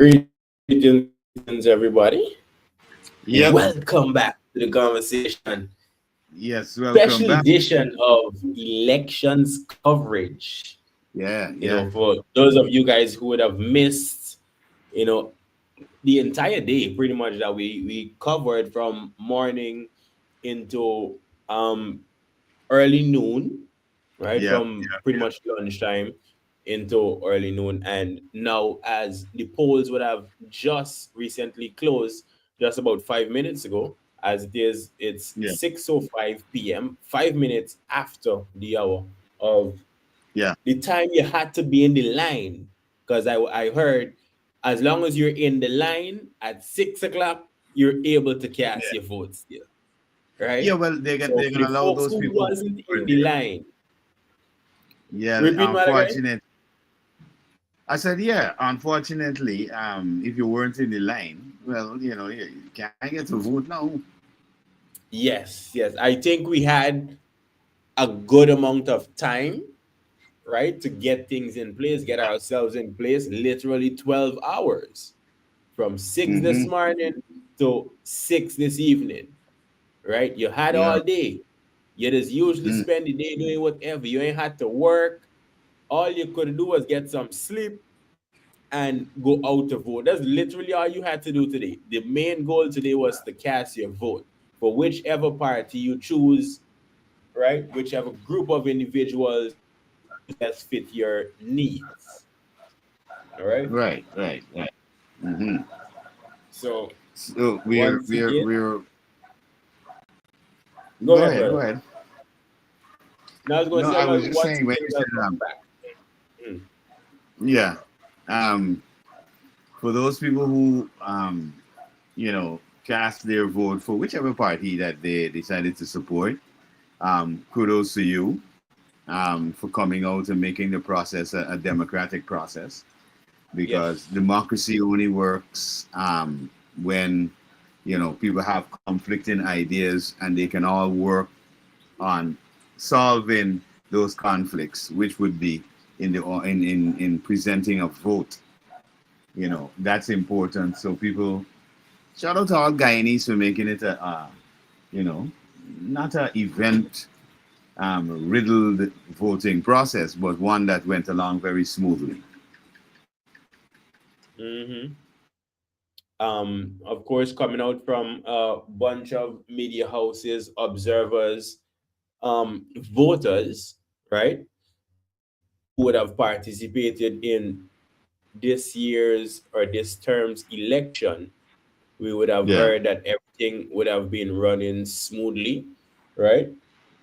Greetings, everybody. Yep. Welcome back to the conversation. Yes. Welcome Special back. edition of elections coverage. Yeah. Yeah. For those of you guys who would have missed, you know, the entire day, pretty much that we covered from morning into early noon, right? Yep. From pretty much lunchtime into early noon. And now, as the polls would have just recently closed, just about 5 minutes ago, as it is, it's Yeah. 6:05 p.m., 5 minutes after the hour of Yeah. the time you had to be in the line. Because I heard as long as you're in the line at 6 o'clock, you're able to cast Yeah. your vote still, Yeah. right? Well, So they're for the gonna allow folks those who people who wasn't in weren't the there. line, Yeah. repeat that again. Unfortunate. I said, yeah. Unfortunately, if you weren't in the line, well, you can't get to vote now. Yes. I think we had a good amount of time, right, to get things in place, get ourselves in place. Literally 12 hours from 6 this Mm-hmm. morning to 6 this evening, right? You had Yeah. all day. You just usually Mm. spend the day doing whatever. You ain't had to work. All you could do was get some sleep and go out to vote. That's literally all you had to do today. The main goal today was to cast your vote for whichever party you choose, right? Whichever group of individuals best fit your needs. All right. Right. Right. Right. Mm-hmm. So So we're once we're again, we're. go Go ahead, ahead. Go brother. ahead. Now I was going No, to say, I was just once saying when again, you said welcome back. Mm. yeah. Um. For those people who cast their vote for whichever party that they decided to support. Kudos to you for coming out and making the process a democratic process because Yes. democracy only works when people have conflicting ideas and they can all work on solving those conflicts, which would be in presenting a vote. That's important. So people shout out to all Guyanese for making it you know, not a event riddled voting process, but one that went along very smoothly. Hmm. Of course, coming out from a bunch of media houses, observers, voters, right, who would have participated in this year's or this term's election, we would have Yeah. heard that everything would have been running smoothly, right?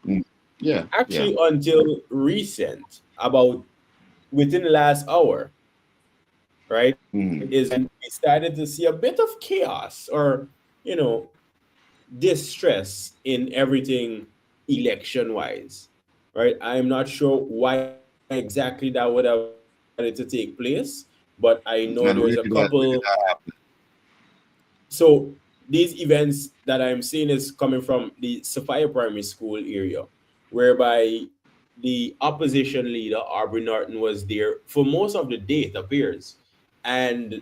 Mm. Yeah. Yeah. Actually, until recent, about within the last hour, right, is Mm. when we started to see a bit of chaos or, you know, distress in everything election wise, right? I'm not sure why exactly that would have started to take place, but I know there's a And couple. where did that happen? So these events that I'm seeing is coming from the Sophia Primary School area, whereby the opposition leader, Aubrey Norton, was there for most of the day, it appears. And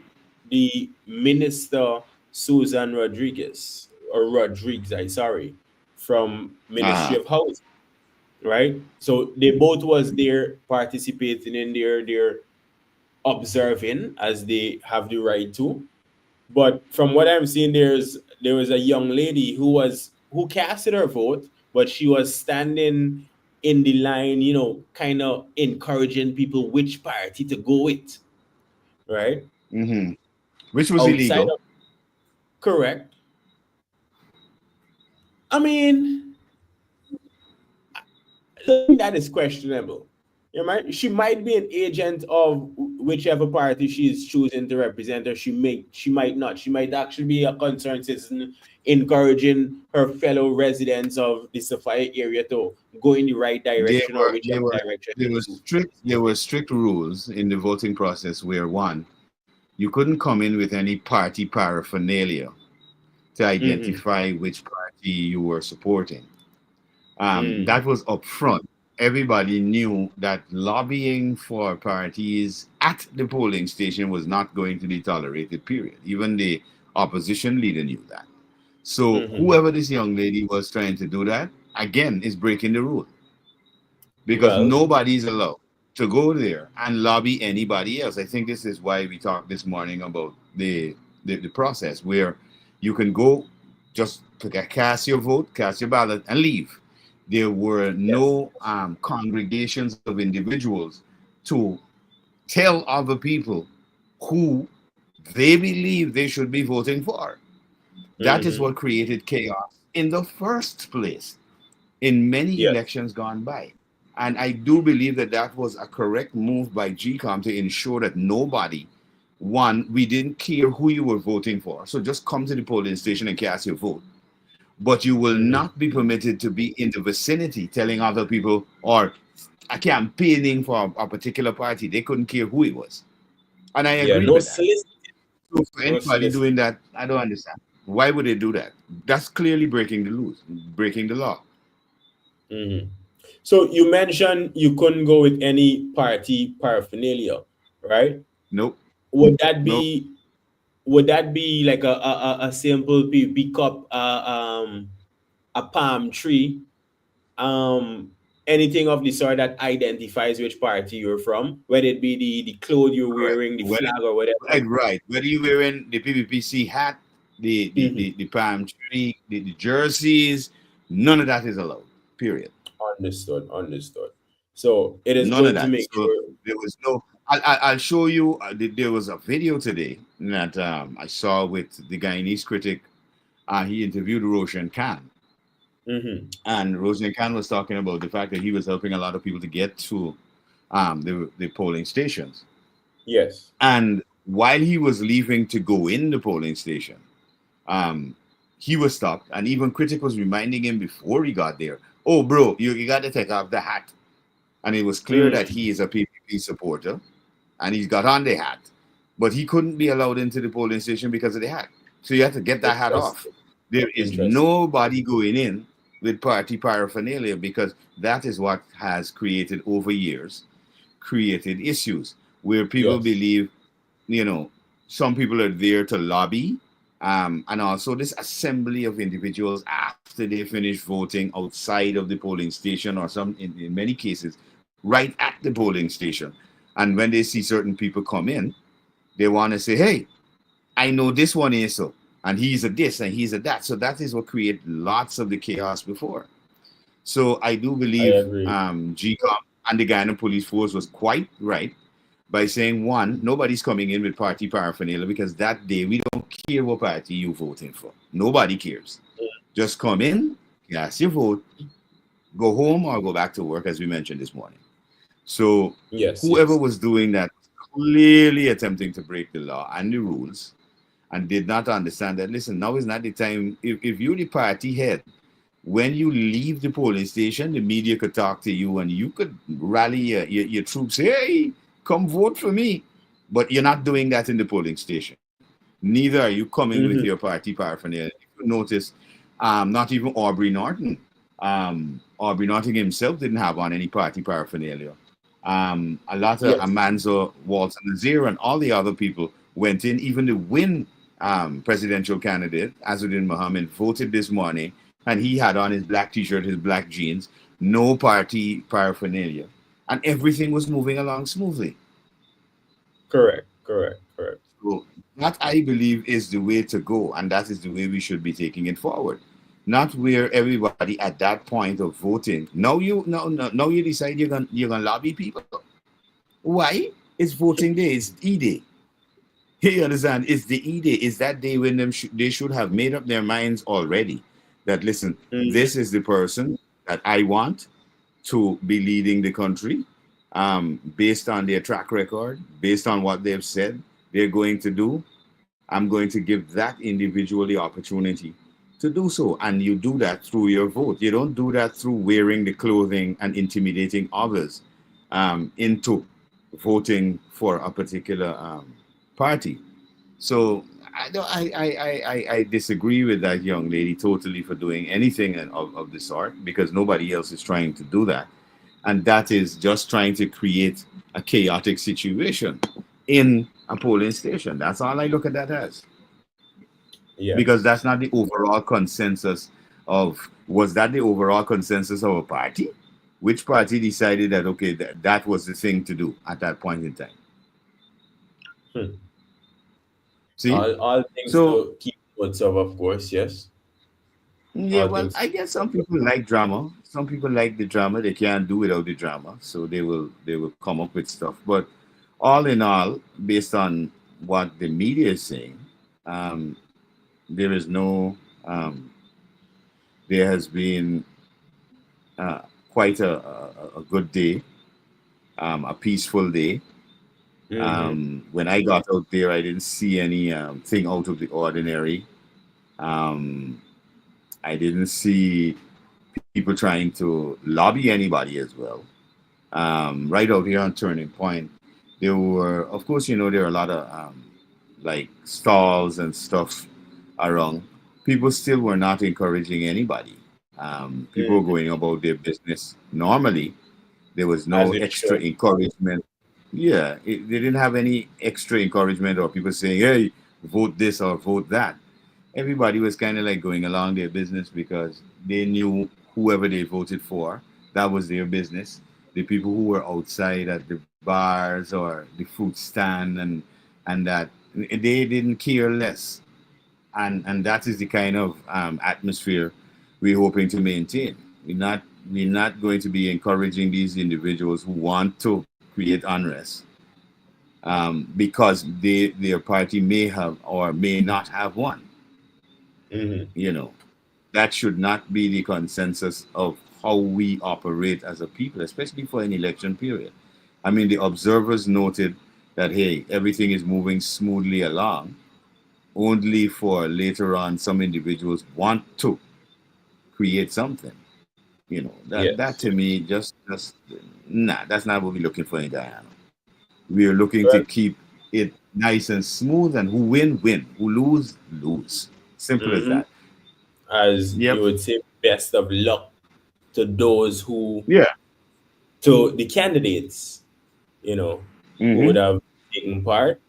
the minister, Susan Rodriguez, or Rodriguez, I sorry, from Ministry Ah. of Housing, right? So they both was there participating in their observing as they have the right to. But from what I'm seeing, there was a young lady who casted her vote, but she was standing in the line, kind of encouraging people which party to go with, right? Mm-hmm. Which was Outside illegal. of correct. I mean, that is questionable. She might be an agent of whichever party she is choosing to represent, or she might not. She might actually be a concerned citizen, encouraging her fellow residents of the Sophia area to go in the right There direction or were there whichever were direction there they were choose. strict rules in the voting process where one, you couldn't come in with any party paraphernalia to Mm-hmm. identify which party you were supporting. That Mm. was upfront. everybody knew that lobbying for parties at the polling station was not going to be tolerated, period. Even the opposition leader knew that. So Mm-hmm. whoever this young lady was trying to do that, again, is breaking the rule because Well, nobody's allowed to go there and lobby anybody else. I think this is why we talked this morning about the process where you can go just to cast your vote, cast your ballot, and leave. There were yes. no congregations of individuals to tell other people who they believe they should be voting for. That is Mm-hmm. what created chaos in the first place in many Yes. elections gone by. And I do believe that that was a correct move by GCOM to ensure that nobody, one, we didn't care who you were voting for. So just come to the polling station and cast your vote. But you will Mm-hmm. not be permitted to be in the vicinity telling other people or campaigning for a particular party. They couldn't care who it was. And I Yeah. agree No with that. solicit. So for No anybody solicit. doing that, I don't understand. Why would they do that? That's clearly breaking the rules, breaking the law. Mm-hmm. So you mentioned you couldn't go with any party paraphernalia, right? Nope, Would that nope. be would that be like a simple pick up a palm tree, um anything of the sort that identifies which party you're from, whether it be the clothes you're Correct. wearing, the Whether flag or whatever? right, whether you're wearing the PPPC hat, Hmm. the palm tree, the jerseys, none of that is allowed. Period. Understood, understood. So it is None of good to that. make So sure. there was no. I'll show you. There was a video today that I saw with the Guyanese critic. He interviewed Roshan Khan, Hmm. and Roshan Khan was talking about the fact that he was helping a lot of people to get to the polling stations. Yes. And while he was leaving to go in the polling station, um, he was stopped. And even Critic was reminding him before he got there, oh, bro, you got to take off the hat. And it was clear that Mm. he is a PPP supporter and he's got on the hat. But he couldn't be allowed into the polling station because of the hat. So you have to get that hat off. Interesting. There is Interesting. nobody going in with party paraphernalia because that is what has created over years, created issues where people Yes. believe some people are there to lobby, and also this assembly of individuals after they finish voting outside of the polling station, or in many cases, right at the polling station. And when they see certain people come in, they want to say, "Hey, I know this one is so, and he's a this and he's a that." So that is what created lots of the chaos before. So I do I believe agree. GCOM and the Guyana Police Force was quite right by saying, one, nobody's coming in with party paraphernalia because that day we don't care what party you're voting for. Nobody cares. Just come in, cast your vote, go home or go back to work, as we mentioned this morning. So Yes. whoever Yes. was doing that was clearly attempting to break the law and the rules and did not understand that, listen, now is not the time. If you're the party head, when you leave the polling station, the media could talk to you and you could rally your troops. Hey, come vote for me. But you're not doing that in the polling station. Neither are you coming with your Hmm. party paraphernalia. If you notice, not even Aubrey Norton. Aubrey Norton himself didn't have on any party paraphernalia. A lot of Yes. Amanzo, Walter Nazir, and all the other people went in. Even the win presidential candidate, Azuddin Mohammed, voted this morning, and he had on his black t-shirt, his black jeans, no party paraphernalia, and everything was moving along smoothly. Correct. Correct. Correct. So that I believe is the way to go, and that is the way we should be taking it forward. Not where everybody at that point of voting. Now you decide you're gonna lobby people. Why? It's voting day. It's E-Day. You understand? It's the E-Day. It's that day when they should have made up their minds already. That listen, Hmm. this is the person that I want to be leading the country, based on their track record, based on what they've said they're going to do. I'm going to give that individual the opportunity to do so. And you do that through your vote. You don't do that through wearing the clothing and intimidating others into voting for a particular party. So I disagree with that young lady totally for doing anything of the sort because nobody else is trying to do that. and that is just trying to create a chaotic situation in a polling station. That's all I look at that as, because Yes. that's not the overall consensus of, was that the overall consensus of a party? Which party decided that, okay, that was the thing to do at that point in time? Hmm. See? All things So, to keep notes of course. Yes. yeah, All well, things. I guess some people like drama. Some people like the drama. They can't do without the drama, so they will come up with stuff. But all in all, based on what the media is saying, um, there is no. There has been uh, quite a good day, a peaceful day. Mm-hmm. When I got out there, I didn't see any thing out of the ordinary. Um, I didn't see people trying to lobby anybody as well. Right out here on Turning Point, there were, of course, there are a lot of like stalls and stuff around. People still were not encouraging anybody. People were Mm-hmm. going about their business normally. There was As no it extra should. encouragement. Yeah, they didn't have any extra encouragement or people saying, hey, vote this or vote that. Everybody was kind of like going along their business because they knew whoever they voted for, that was their business. The people who were outside at the bars or the food stand, and that they didn't care less. And that is the kind of atmosphere we're hoping to maintain. We're not going to be encouraging these individuals who want to create unrest, because their party may have or may not have won. Mm-hmm. You know, that should not be the consensus of how we operate as a people, especially for an election period. I mean, the observers noted that, hey, everything is moving smoothly along, only for later on some individuals want to create something. That to Yes. me just nah, that's not what we're looking for in Guyana. We are looking to Well. keep it nice and smooth, and who win, win. Who lose, lose. Simple as Mm-hmm. that. As Yep. you would say, best of luck to those who, Yeah. to the candidates, you know, who would Mm-hmm. have taken part,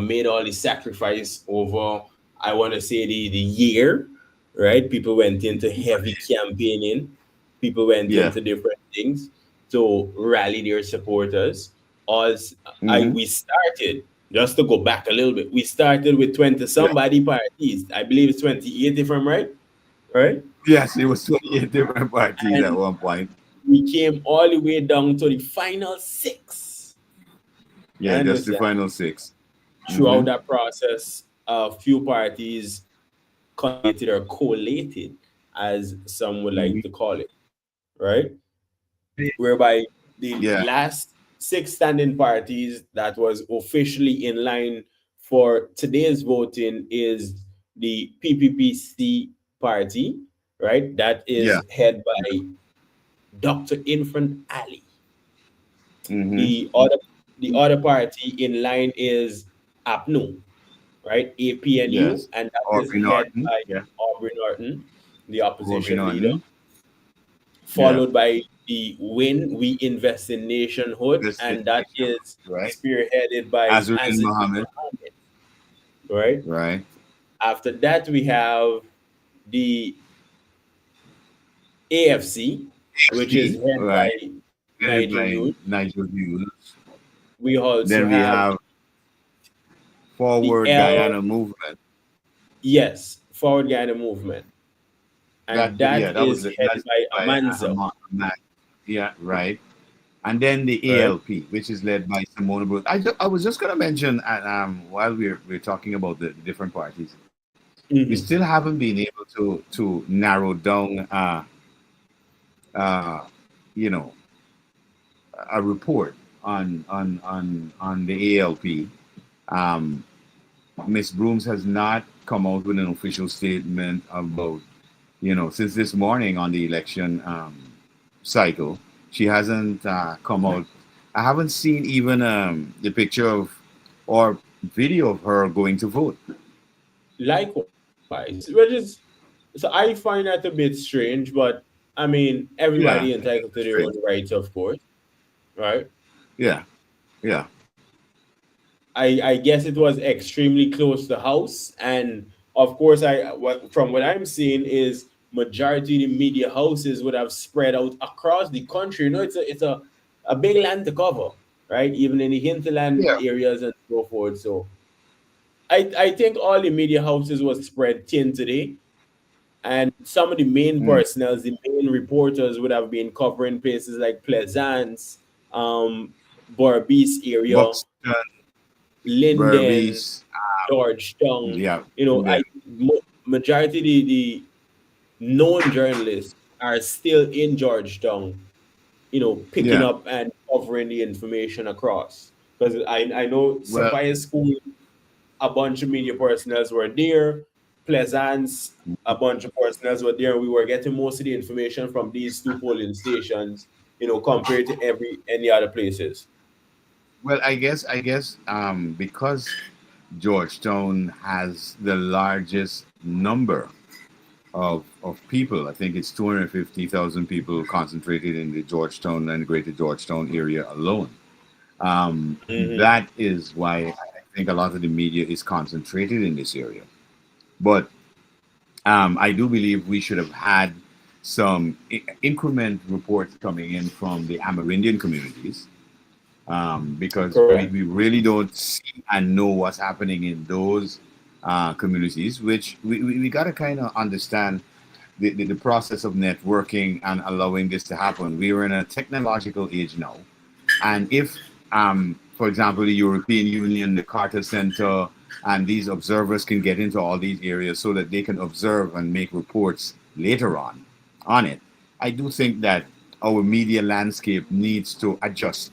made all the sacrifice over, I want to say, the year, right? People went into heavy campaigning, people went Yeah. into different things to rally their supporters. As Mm-hmm. we started, just to go back a little bit, we started with 20 Yeah. somebody parties. I believe it's 28 if I'm right, right? Yes, it was 28 different parties at And one point. we came all the way down to the final six. Yeah, just the Understand? final six. Throughout Mm-hmm. that process, a few parties collated or collated, as some would like Mm-hmm. to call it, right? Whereby the Yeah. last six standing parties that was officially in line for today's voting is the PPPC party, right? That Yeah. is head by Dr. Infant Ali. Mm-hmm. The other the other party in line is APNU, right? APNU, Yes. and that is Aubrey head Norton. by Yeah. Aubrey Norton, the Aubrey opposition leader, Norton. Yeah. followed by the Win We Invest in Nationhood, and that Investigation. is Right. spearheaded by Azrin Azadin Mohammed. Mohammed, right? Right. After that, we have the AFC, which is FC. head Right. by Headed Nigel by News. Nigel Hughes. We also Then we have have the Forward L, Guyana Movement. yes, Forward Guyana Movement, and Yeah, that that was is headed that's by by Amanzo, Yeah, right. And then the right? ALP, which is led by Simona Bruce. I was just going to mention, while we're talking about the different parties, we still Hmm. haven't been able to narrow down, uh, you know, a report on the ALP. Um, Miss Brooms has not come out with an official statement about, since this morning on the election cycle. She hasn't come out. I haven't seen even the picture of or video of her going to vote. Likewise, which is, so I find that a bit strange, but I mean, Yeah, everybody I guess entitled to that's their great. own rights, of course, right? Yeah, yeah, I guess it was extremely close to the house, and of course, from what I'm seeing is majority of the media houses would have spread out across the country. You know, it's a big land to cover, right? Even in the hinterland yeah. areas and so forth. So I think all the media houses was spread thin today, and some of the main Mm. personnel, the main reporters would have been covering places like Plaisance, um, Barbies area, Buxton, Linden, Berbice, Georgetown. yeah, You know, yeah, majority of the known journalists are still in Georgetown. You know, picking yeah. up and covering the information across. Because I know Well, Sophia School, a bunch of media personnel were there. Plaisance, a bunch of personnel were there. We were getting most of the information from these two polling stations. You know, compared to every any other places. well, I guess because Georgetown has the largest number of people. I think it's 250,000 people concentrated in the Georgetown and Greater Georgetown area alone. Hmm. That is why I think a lot of the media is concentrated in this area. But I do believe we should have had some increment reports coming in from the Amerindian communities, because we Correct. really don't see and know what's happening in those communities, which we got to kind of understand the process of networking and allowing this to happen. We are in a technological age now. And if, for example, the European Union, the Carter Center, and these observers can get into all these areas so that they can observe and make reports later on it, I do think that our media landscape needs to adjust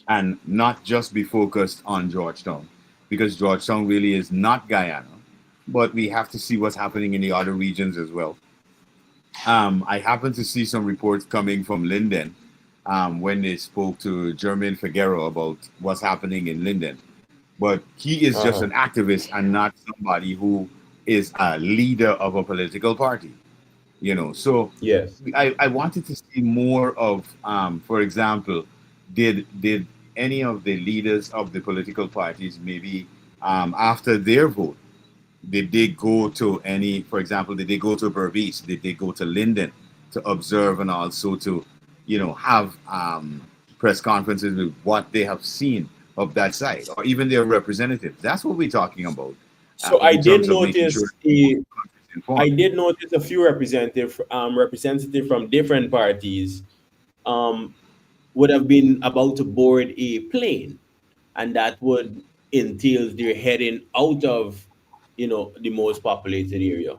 and not just be focused on Georgetown, because Georgetown really is not Guyana, but we have to see what's happening in the other regions as well. I happened to see some reports coming from Linden, when they spoke to Jermaine Figueroa about what's happening in Linden. But he is just Uh-huh. an activist and not somebody who is a leader of a political party. So Yes. I wanted to see more of, for example, did any of the leaders of the political parties, maybe after their vote, did they go to any, for example, did they go to Berbice? Did they go to Linden to observe and also to, have press conferences with what they have seen of that side, or even their representatives? That's what we're talking about, So in terms of making sure the country is I informed. did notice a few representative from different parties um would have been about to board a plane, and that would entail their heading out of the most populated area,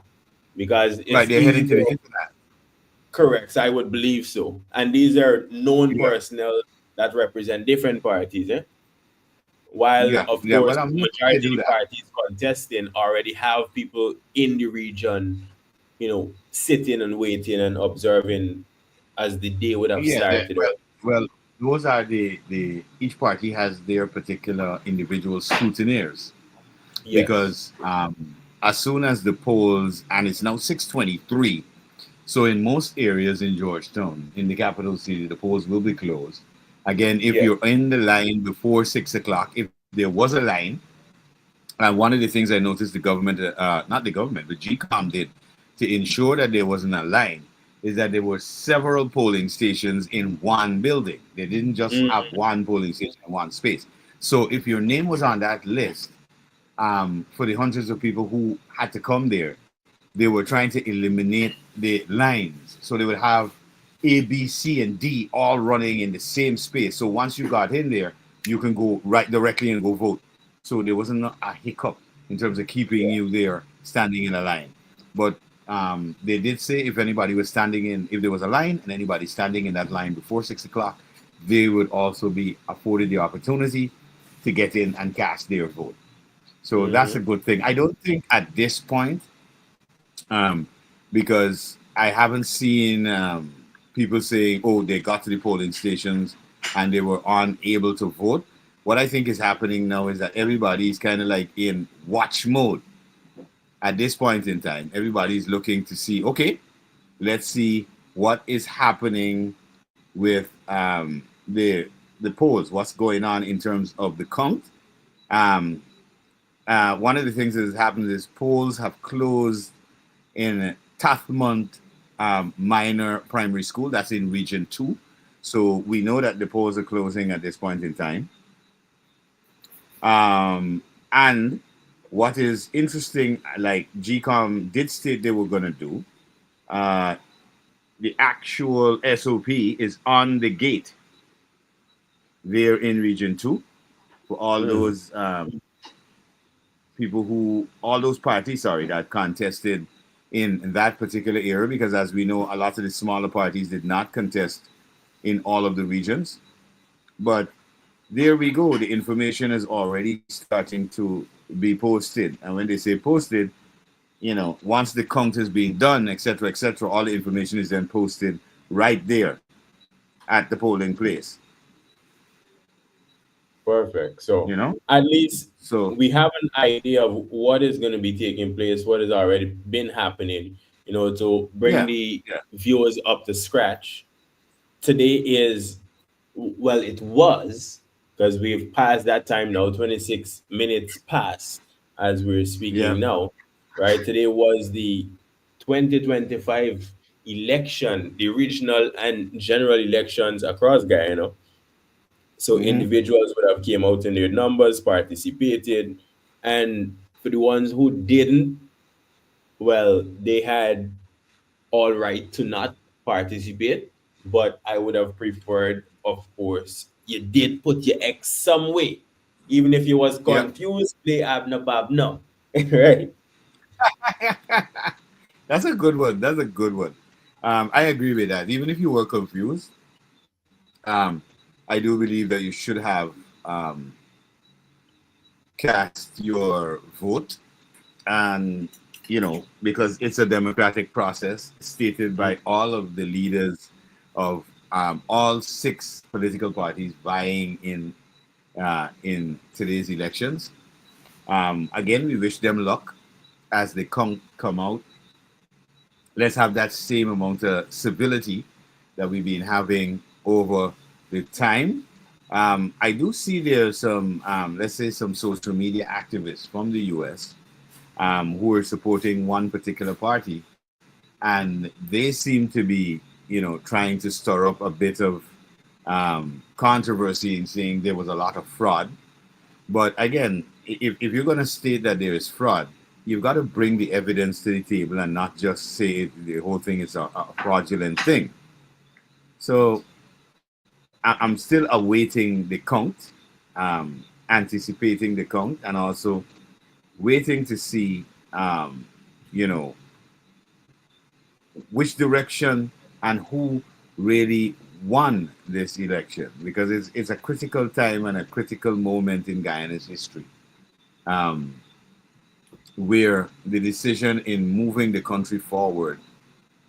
because Right, it's they're easy heading to the to hinterland. correct. So I would believe so, and these are known Yeah, personnel that represent different parties, eh? While yeah, of yeah. course Well, I'm hoping they majority of do the that. parties contesting already have people in the region, sitting and waiting and observing as the day would have Yeah, started. well, those are the each party has their particular individual scrutineers, Yes. because as soon as the polls, and it's now 6:23, so in most areas in Georgetown, in the capital city, the polls will be closed. Again, if Yes. you're in the line before 6 o'clock, if there was a line, one of the things I noticed the government, not the government, but GCOM did to ensure that there wasn't a line, is that there were several polling stations in one building. They didn't just Mm, have one polling station in one space. So if your name was on that list, for the hundreds of people who had to come there, they were trying to eliminate the lines. So they would have A, B, C, and D all running in the same space. So once you got in there, you can go right directly and go vote. So there wasn't a hiccup in terms of keeping yeah. you there standing in a line. But they did say if anybody was standing in, if there was a line and anybody standing in that line before 6 o'clock, they would also be afforded the opportunity to get in and cast their vote. So that's a Hmm. good thing. I don't think at this point, um, because I haven't seen people saying, "Oh, they got to the polling stations and they were unable to vote." What I think is happening now is that everybody is kind of like in watch mode at this point in time. Everybody's looking to see, okay, Let's see what is happening with the polls. What's going on in terms of the count? Um, One of the things that has happened is polls have closed in Tathmont Minor Primary School. That's in Region 2. So we know that the polls are closing at this point in time. And what is interesting, like GCOM did state they were going to do, uh, the actual SOP is on the gate there in Region 2 for all Mm. those people who, all those parties, sorry, that contested in that particular area, because as we know, a lot of the smaller parties did not contest in all of the regions. But there we go. The information is already starting to be posted. And when they say posted, once the count is being done, etc., all the information is then posted right there at the polling place. Perfect. You So know, at least so we have an idea of what is going to be taking place, what has already been happening, to bring yeah, the yeah, viewers up to scratch. Today is, well, it was, because we've passed that time now, 26 minutes past as we're yeah, speaking now, right? Today was the 2025 election, the regional and general elections across Guyana. So hmm, individuals would have came out in their numbers, participated, and for the ones who didn't, well, they had all right to not participate, but I would have preferred, of course, you did put your X some way. Even if you was yeah. confused, play abna bab no. Right? That's a good one. That's a good one. I agree with that. Even if you were confused, um, I do believe that you should have um, cast your vote, and because it's a democratic process stated by all of the leaders of all six political parties vying in today's elections. Again, we wish them luck as they come out. Let's have that same amount of civility that we've been having over the time. I do see there's some, let's say, some social media activists from the US who are supporting one particular party, and they seem to be, trying to stir up a bit of controversy in saying there was a lot of fraud. But again, if you're going to state that there is fraud, you've got to bring the evidence to the table and not just say the whole thing is a fraudulent thing. So I'm still awaiting the count, anticipating the count, and also waiting to see, um, you know, which direction and who really won this election, because it's a critical time and a critical moment in Guyana's history. Um, where the decision in moving the country forward,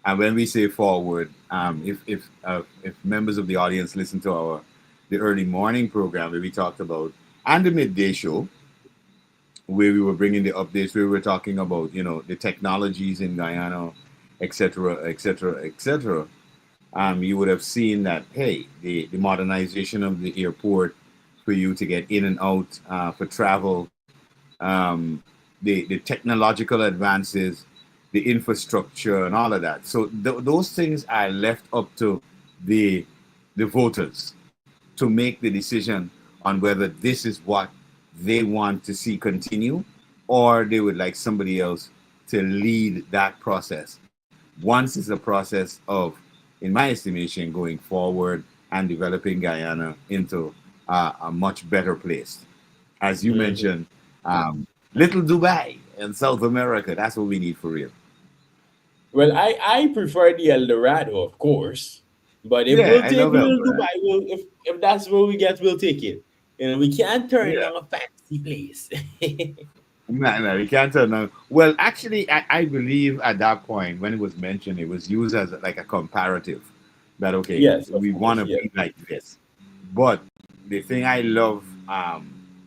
and when we say forward, if members of the audience listen to the early morning program where we talked about, and the midday show where we were bringing the updates, where we were talking about the technologies in Guyana, etc., etc., etc. You would have seen that, hey, the modernization of the airport for you to get in and out for travel, um, the technological advances, the infrastructure, and all of that. So those things are left up to the the voters to make the decision on whether this is what they want to see continue, or they would like somebody else to lead that process. Once it's a process of, in my estimation, going forward and developing Guyana into a much better place. As you Mhm. mentioned, Little Dubai in South America. That's what we need for real. Well, I prefer the El Dorado, of course. But if Yeah, we'll I take love Little Eldorado. Dubai, if that's where we get, we'll take it. We can't turn Yeah. down a fancy place. No, no, you can't tell no. Well, actually, I believe at that point when it was mentioned, it was used as like a comparative that, okay, Yes, of we want course, to yes. be like this. But the thing I love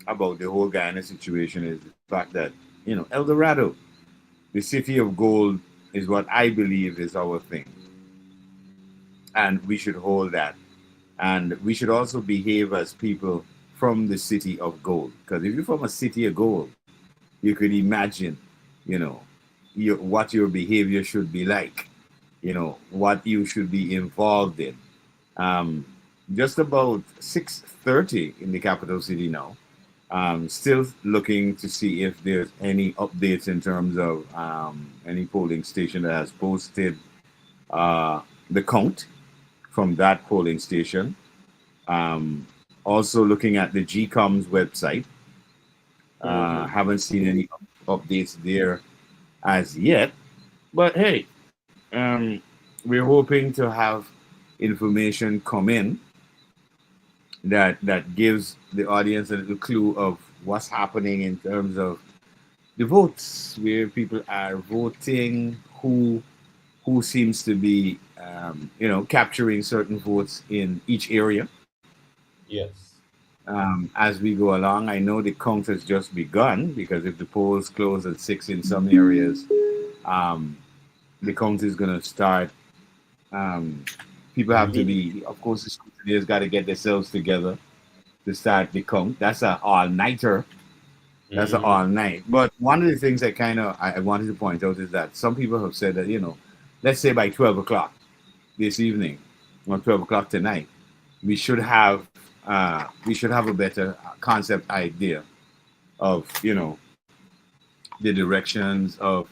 about the whole Guyana situation is the fact that El Dorado, the city of gold. is what I believe is our thing, and we should hold that. And we should also behave as people from the city of gold. Because if you're from a city of gold, you could imagine, you know, what your behavior should be like, what you should be involved in. Um, just about 6:30 in the capital city now. Still looking to see if there's any updates in terms of any polling station that has posted uh, the count from that polling station. Um, Also looking at the GCOM's website. Mm-hmm. Haven't seen any updates there as yet. But hey, we're hoping to have information come in that gives the audience a little clue of what's happening in terms of the votes, where people are voting, who seems to be capturing certain votes in each area. Yes. As we go along, I know the count has just begun because if the polls close at 6 in some areas, um, the count is going to start. Um, People have to Immediately. be, of course, the scrutineers got to get themselves together to start the count. That's an all nighter. That's an Mm-hmm. all night. But one of the things I wanted to point out is that some people have said that, let's say by 12 o'clock this evening or 12 o'clock tonight, we should have a better concept idea of the directions of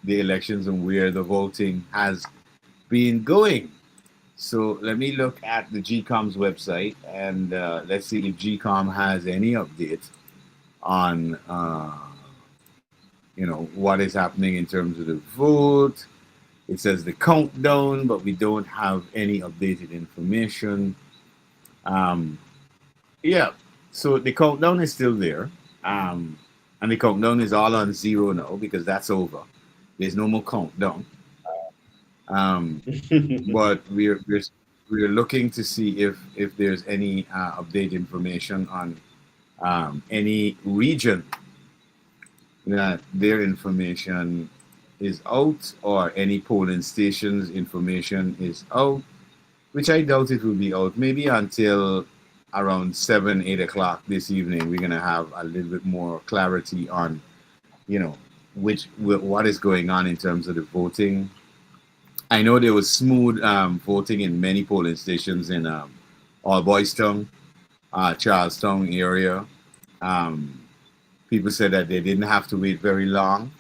the elections and where the voting has been going. So let me look at the GCOM's website and let's see if GCOM has any updates on what is happening in terms of the vote. It says the countdown, but we don't have any updated information. Um, yeah, so the countdown is still there, um, and the countdown is all on zero now because that's over. There's no more countdown. Um, but we're looking to see if there's any update information on any region that their information is out or any polling stations information is out, which I doubt it will be out. Maybe until around 7, 8 o'clock this evening, we're gonna have a little bit more clarity on, you know, what is going on in terms of the voting. I know there was smooth voting in many polling stations in All Boys Town, Charlestown area. Um, People said that they didn't have to wait very long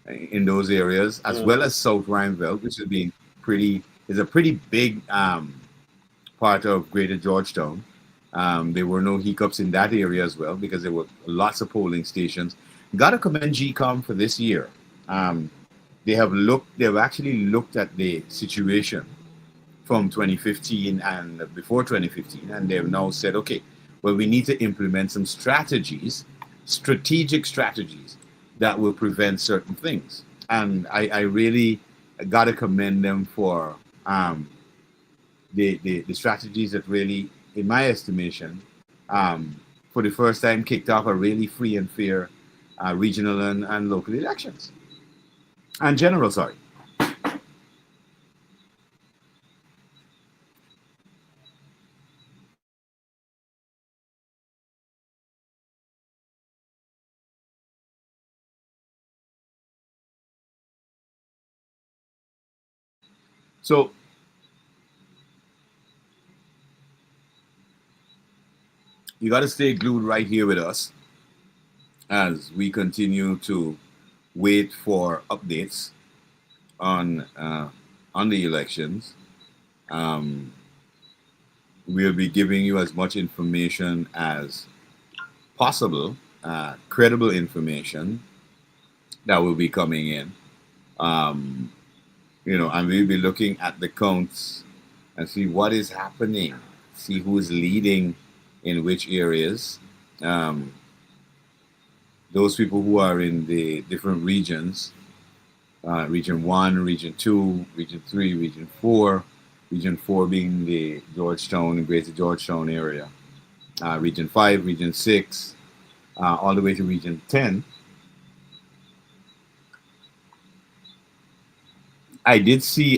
in those areas, as well Mm-hmm. as South Rhineville, which has been pretty is a pretty big part of Greater Georgetown. There were no hiccups in that area as well because there were lots of polling stations. Got to commend GCOM for this year. Um, they've actually looked at the situation from 2015 and before 2015, and they've now said, okay, well, we need to implement some strategic strategies that will prevent certain things. And I really got to commend them for the strategies that really, in my estimation, um, for the first time kicked off a really free and fair regional and local elections. And general, sorry. So you got to stay glued right here with us as we continue to wait for updates on uh, on the elections. Um, we'll be giving you as much information as possible, credible information that will be coming in. Um, and we'll be looking at the counts and see what is happening, see who's leading in which areas. Um, those people who are in the different regions, Region 1, Region 2, Region 3, Region 4, Region 4 being the Georgetown and Greater Georgetown area, Region 5, Region 6, all the way to Region 10. I did see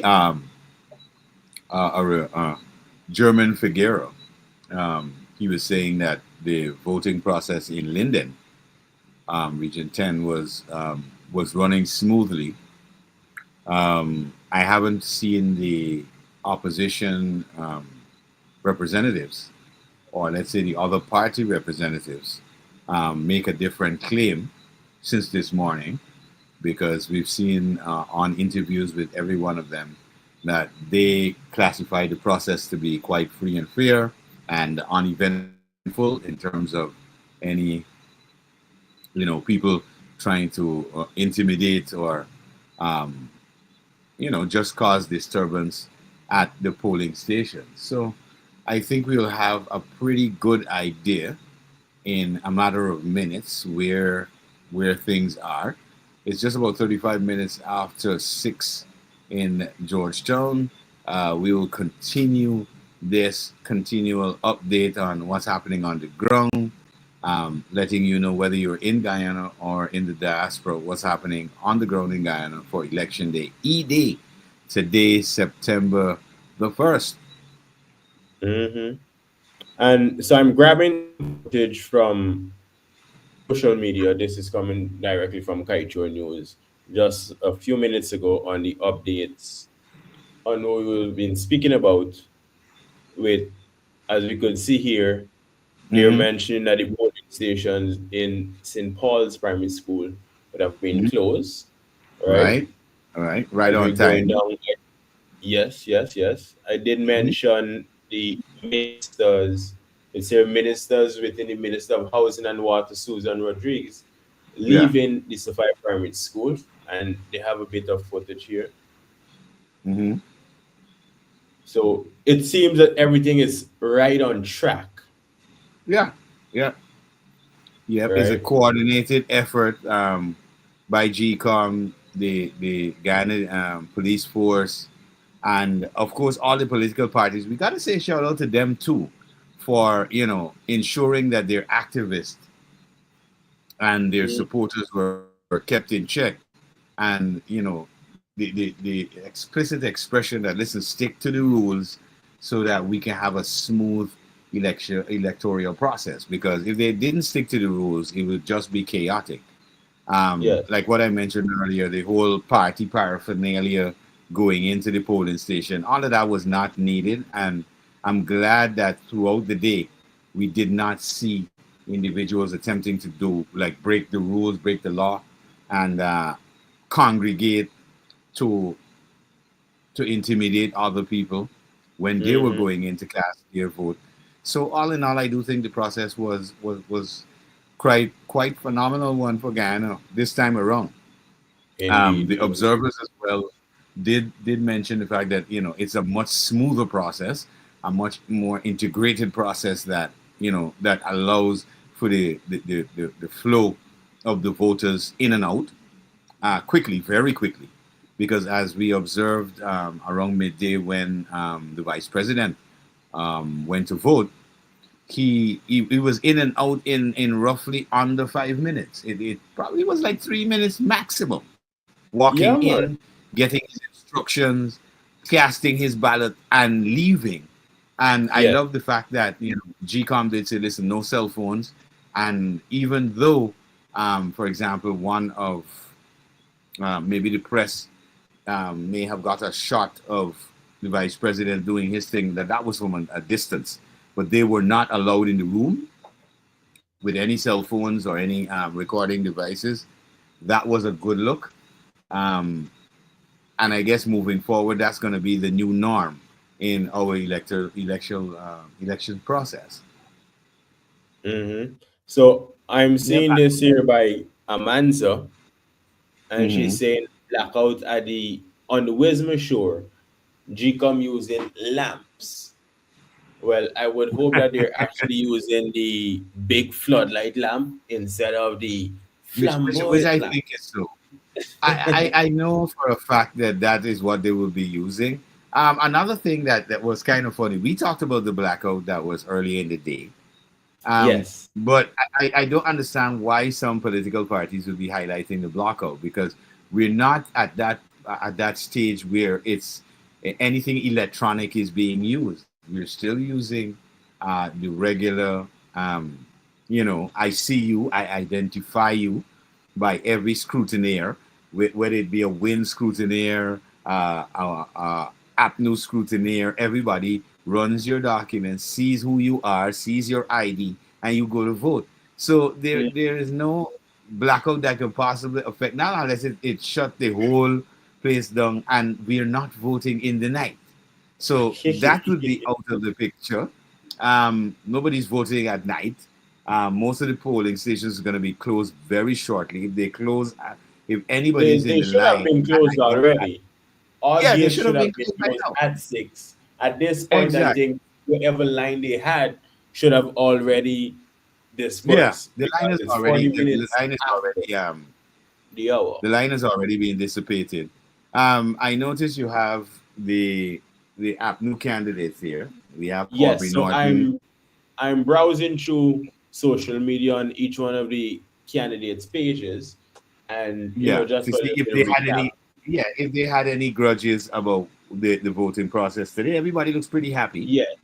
German Figueroa. He was saying that the voting process in Linden, Region 10, was running smoothly. I haven't seen the opposition representatives, or let's say the other party representatives, make a different claim since this morning, because we've seen on interviews with every one of them that they classify the process to be quite free and fair and uneventful in terms of any, people trying to intimidate or um, just cause disturbance at the polling station. So I think we'll have a pretty good idea in a matter of minutes where things are. It's just about 35 minutes after 6 in Georgetown. We will continue this continual update on what's happening on the ground, letting you know whether you're in Guyana or in the diaspora, what's happening on the ground in Guyana for Election Day, E-Day, today, September the 1st. Mm-hmm. And so I'm grabbing some footage from social media. This is coming directly from Kaicho News just a few minutes ago on the updates on what we've been speaking about with, as we could see here, they're Mm-hmm. mentioning that the polling stations in St. Paul's Primary School would have been Mm-hmm. closed, right? Right? All right. Right As on we're going time. down, yes, yes, yes. I did Mm-hmm. mention the ministers, it's their ministers within the Minister of Housing and Water, Susan Rodriguez, Yeah. leaving the Sophia Primary School, and they have a bit of footage here. Mm-hmm. So it seems that everything is right on track, Yeah. Yeah. Yep. It's a right? coordinated effort by GCOM, the Ghana police force, and of course all the political parties. We got to say shout out to them too for ensuring that their activists and their Mm, supporters were kept in check, and the explicit expression that, listen, stick to the rules so that we can have a smooth electoral process, because if they didn't stick to the rules it would just be chaotic. yes. Like what I mentioned earlier, the whole party paraphernalia going into the polling station, all of that was not needed. And I'm glad that throughout the day, we did not see individuals attempting to do, like, break the rules, break the law, and congregate to intimidate other people when they were Mm-hmm. going in to cast their vote. So all in all, I do think the process was quite phenomenal one for Guyana this time around. Indeed, The indeed. observers as well did mention the fact that it's a much smoother process, a much more integrated process that that allows for the flow of the voters in and out quickly, very quickly, because as we observed around midday when the vice president went to vote, he was in and out in roughly under 5 minutes. It probably was like 3 minutes maximum. Walking Yeah, in, man. getting his instructions, casting his ballot, and leaving. And I Yes. love the fact that GCOM did say, listen, no cell phones. And even though, for example, one of maybe the press may have got a shot of the vice president doing his thing, that was from a distance, but they were not allowed in the room with any cell phones or any recording devices. That was a good look. Um, and I guess moving forward, that's going to be the new norm in our election process. Mm-hmm. So I'm Yep. seeing this here by Amanza, and Mm-hmm. she's saying blackout at the on the Wisma shore, GCOM using lamps. Well, I would hope that they're actually using the big floodlight lamp instead of the Which flamboyant I lamp. think is so. I know for a fact that that is what they will be using. Another thing that was kind of funny, we talked about the blackout that was early in the day. Yes. But I don't understand why some political parties would be highlighting the blackout, because we're not at that at that stage where it's anything electronic is being used. We're still using the regular, um, I see you, I identify you by every scrutineer, whether it be a wind scrutineer, APNU scrutineer, everybody runs your documents, sees who you are, sees your ID, and you go to vote. So there is no blackout that can possibly affect, not unless it shut the whole place down and we're not voting in the night. So that would be out of the picture. Nobody's voting at night. Most of the polling stations are going to be closed very shortly. If they close, if anybody's in They the should have line, been closed already. All yeah, they gates should should have have been been closed by closed now. at 6. At this point, I Exactly. think whatever line they had should have already Yeah, dispersed the line because is it's already 40 minutes after the hour. the line is already being dissipated. I noticed you have the app new candidates here. We have Aubrey Yes, so Norton. I'm browsing through social media on each one of the candidates' pages, and Yeah, just to for a see little if bit of they had recap. any. Yeah, if they had any grudges about the voting process today. Everybody looks pretty happy. Yes,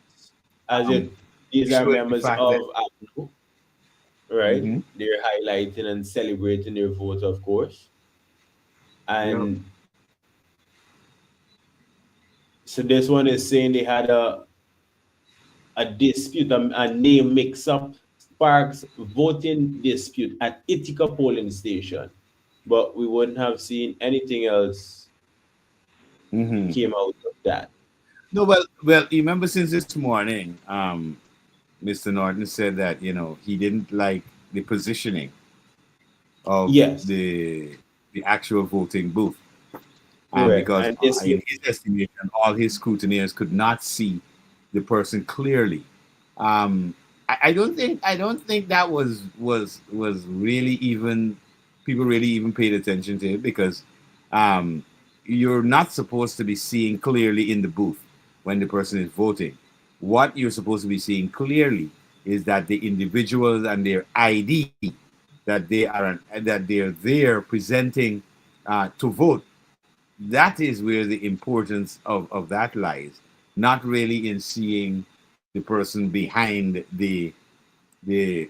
as Um, these are showing the members fact that. of APNU, right? Hmm. They're highlighting and celebrating their vote, of course. Yeah. And so this one is saying they had a dispute, a name mix-up sparks voting dispute at Ithaca polling station. But we wouldn't have seen anything else Hmm. came out of that. No, well, you remember since this morning, Mr. Norton said that he didn't like the positioning of Yes, the actual voting booth, correct. because And this in his estimation, all his scrutineers could not see the person clearly. Um, I don't think that was really even people really even paid attention to it because um, you're not supposed to be seeing clearly in the booth when the person is voting. What you're supposed to be seeing clearly is that the individuals and their ID that they're there presenting to vote. That is where the importance of that lies, not really in seeing the person behind the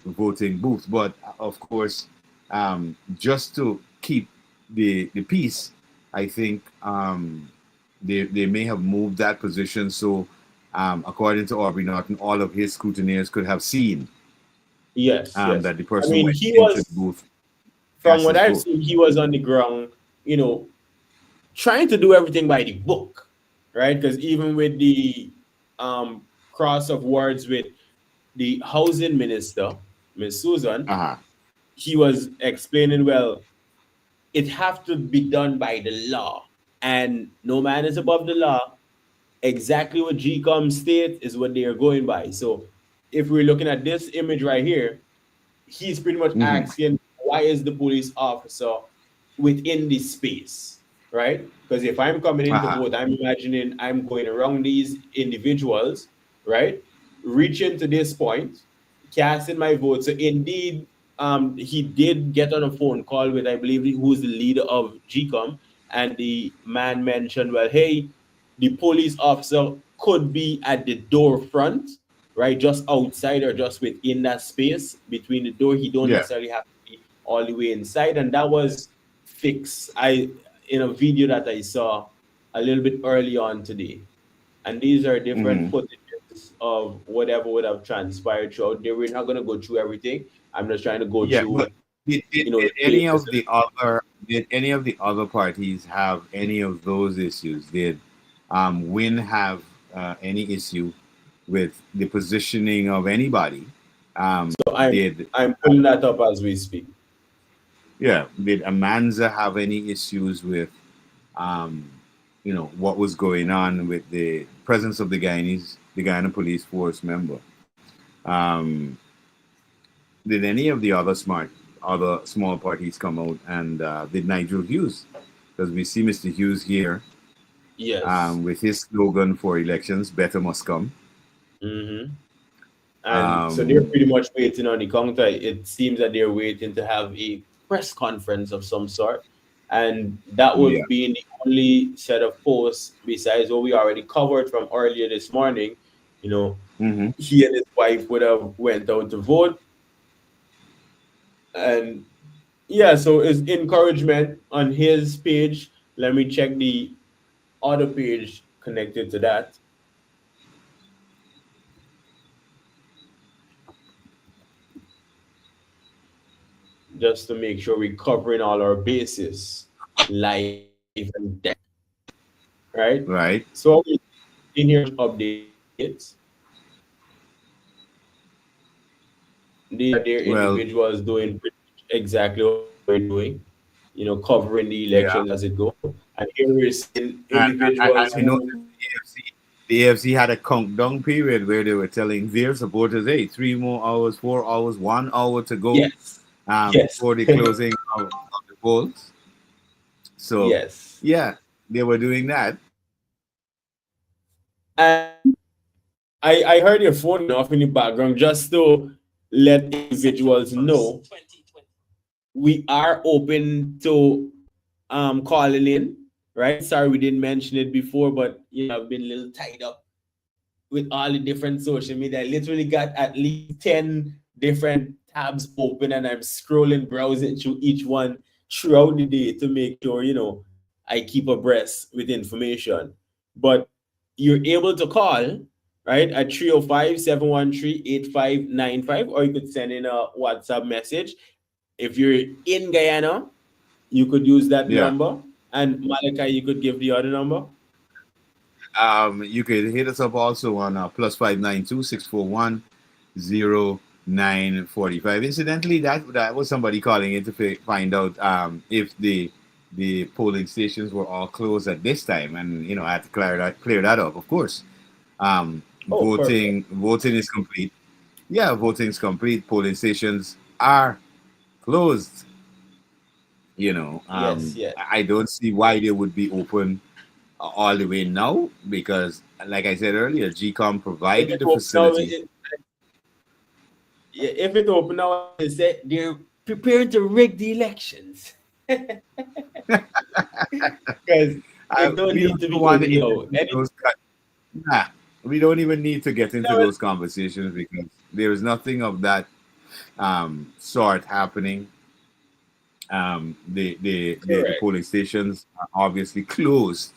voting booth, but of course, just to keep the peace, I think they may have moved that position so, according to Aubrey Norton, all of his scrutineers could have seen yes, yes. that the I person mean, went he into the was, booth, from cast what his I've vote. seen, he was on the ground, trying to do everything by the book, right? Because even with the cross of words with the housing minister, Ms. Susan, Uh-huh. he was explaining, well, it have to be done by the law, and no man is above the law. Exactly what GCOM state is what they are going by. So if we're looking at this image right here, he's pretty much Hmm. asking, why is the police officer within this space, right? Because if I'm coming in to Uh-huh. vote, I'm imagining I'm going around these individuals, right? Reaching to this point, casting my vote. So indeed, he did get on a phone call with, I believe, who's the leader of GCOM, and the man mentioned, well, hey, the police officer could be at the door front, right, just outside or just within that space between the door. He don't Yeah. necessarily have to be all the way inside, and that was fixed. I in a video that I saw a little bit early on today, and these are different Hmm. footages of whatever would have transpired throughout. They We're not going to go through everything. I'm just trying to go Yeah, but through, did the pages. any of the other parties have any of those issues? Did Win have any issue with the positioning of anybody? So Did I'm pulling that up as we speak. Yeah, did Amanza have any issues with um, what was going on with the presence of the Guyana police force member? Um, did any of the other small parties come out, and did Nigel Hughes? Because we see Mr. Hughes here Yes. with his slogan for elections, "Better must come." Mm-hmm. And so they're Um, pretty much waiting on the counter. It seems that they're waiting to have a press conference of some sort. and that Yeah. would be the only set of posts besides what we already covered from earlier this morning. You know, Mm-hmm. he and his wife would have went out to vote, and yeah, so it's encouragement on his page. Let me check the other page connected to that just to make sure we're covering all our bases live and direct, right? Right. So in here updates, these are their Well, individuals doing pretty much exactly what we were doing, you know, covering the yeah. elections as it go. And here we're seeing I, individuals I know who, the AFC had a countdown period where they were telling their supporters, "Hey, 3 more hours, 4 hours, 1 hour to go yes, yes, before the closing of the polls." So, yes. yeah, they were doing that. And I heard your phone off in the background just to let individuals know we are open to calling in, right? Sorry we didn't mention it before, but you know, I've been a little tied up with all the different social media. I literally got at least 10 different tabs open and I'm scrolling, browsing through each one throughout the day to make sure, you know, I keep abreast with information. But you're able to call, right, at 305-713-8595, or you could send in a WhatsApp message. If you're in Guyana, you could use that Yeah. number. And Malachi, you could give the other number. You could hit us up also on +592-641-0945. Incidentally, that was somebody calling in to find out if the polling stations were all closed at this time, and I had to clear that up. Of course, Oh, perfect. voting is complete. Yeah, voting is complete. Polling stations are closed. Yes, yes. I don't see why they would be open all the way now because, like I said earlier, GCOM If provided it the open now, facility. yeah, if it open now, they say they're preparing to rig the elections because it don't We don't need to be want closed. to get Yo, into any those. Nah, we don't even need to get into no, those conversations because there is nothing of that sort happening. The correct. polling stations are obviously closed.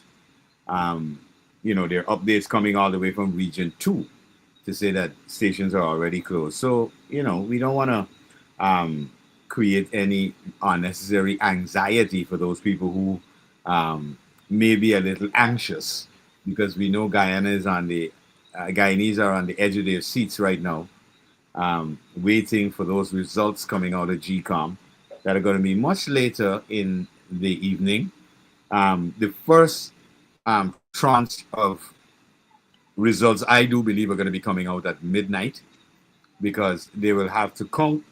Um, there are updates coming all the way from Region 2 to say that stations are already closed. So, we don't want to create any unnecessary anxiety for those people who um, may be a little anxious because we know Guyanese are on the edge of their seats right now, waiting for those results coming out of GCOM that are going to be much later in the evening. The first tranche of results, I do believe, are going to be coming out at midnight because they will have to count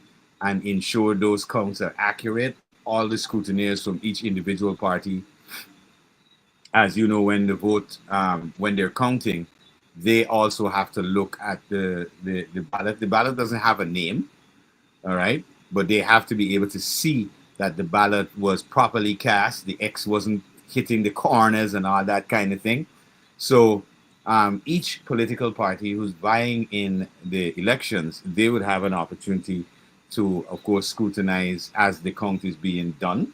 and ensure those counts are accurate. All the scrutineers from each individual party, as you know, when they're counting, they also have to look at the ballot. The ballot doesn't have a name, all right, but they have to be able to see that the ballot was properly cast, the X wasn't hitting the corners and all that kind of thing. So each political party who's vying in the elections, they would have an opportunity to, of course, scrutinize as the count is being done.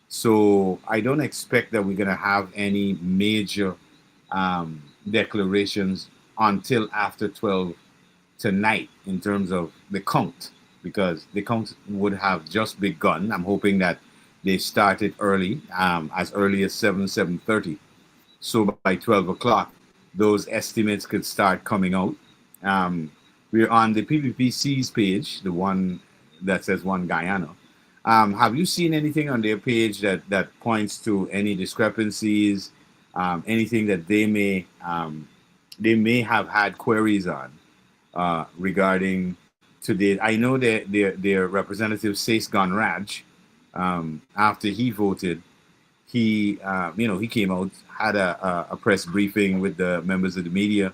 So I don't expect that we're going to have any major declarations until after 12 tonight in terms of the count, because the count would have just begun. I'm hoping that they started as early as 7:30. So by 12 o'clock, those estimates could start coming out. Um, we're on the PPPC's page, the one that says One Guyana. Have you seen anything on their page that points to any discrepancies, anything that they may have had queries on regarding today? I know that their representative Sace Ganraj, after he voted, he came out, had a press briefing with the members of the media,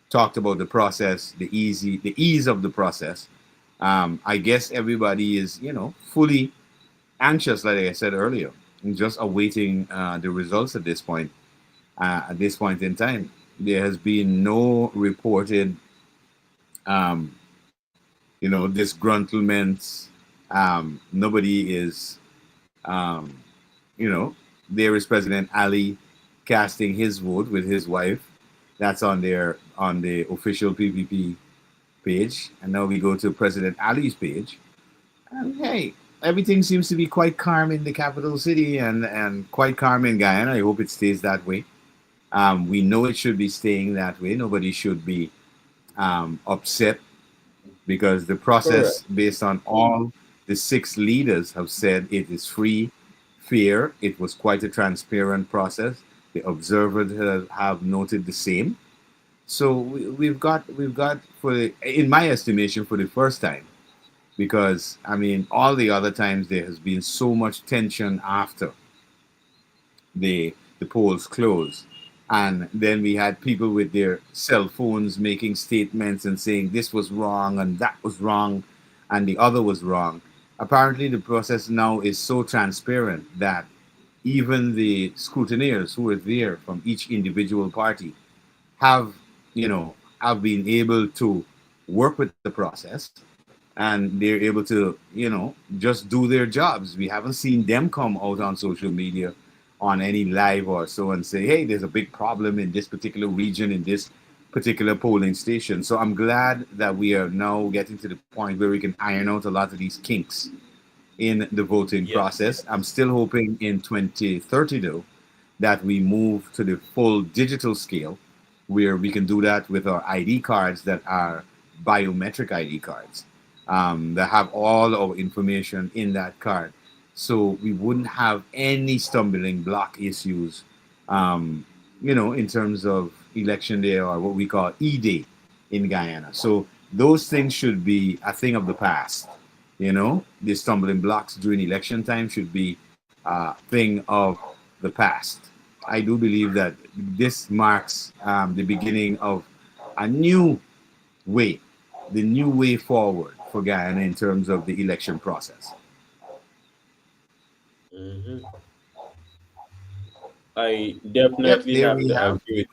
talked about the process, the ease of the process. I guess everybody is fully anxious, like I said earlier. just awaiting the results at this point. At this point in time, there has been no reported, um, disgruntlements. Nobody is, um, you know, there is President Ali casting his vote with his wife. That's on the official PPP page, and now we go to President Ali's page. And hey, everything seems to be quite calm in the capital city and quite calm in Guyana. I hope it stays that way. We know it should be staying that way. Nobody should be upset because the Correct. process, based on all the six leaders, have said it is free, fair. It was quite a transparent process. The observers have noted the same. So we've got for the, in my estimation, for the first time, because I mean all the other times there has been so much tension after the polls closed, and then we had people with their cell phones making statements and saying this was wrong and that was wrong and the other was wrong. Apparently the process now is so transparent that even the scrutineers who are there from each individual party have have been able to work with the process, and they're able to just do their jobs. We haven't seen them come out on social media on any live or so and say, hey, there's a big problem in this particular region, in this particular polling station. So I'm glad that we are now getting to the point where we can iron out a lot of these kinks in the voting Yes. process. I'm still hoping in 2030, though, that we move to the full digital scale where we can do that with our ID cards that are biometric ID cards, that have all our information in that card. So we wouldn't have any stumbling block issues, in terms of election day or what we call E Day in Guyana. So those things should be a thing of the past. The stumbling blocks during election time should be a thing of the past. I do believe that this marks the beginning of a new way, the new way forward for Guyana in terms of the election process. Hmm. I Yep, definitely there have we to have. agree.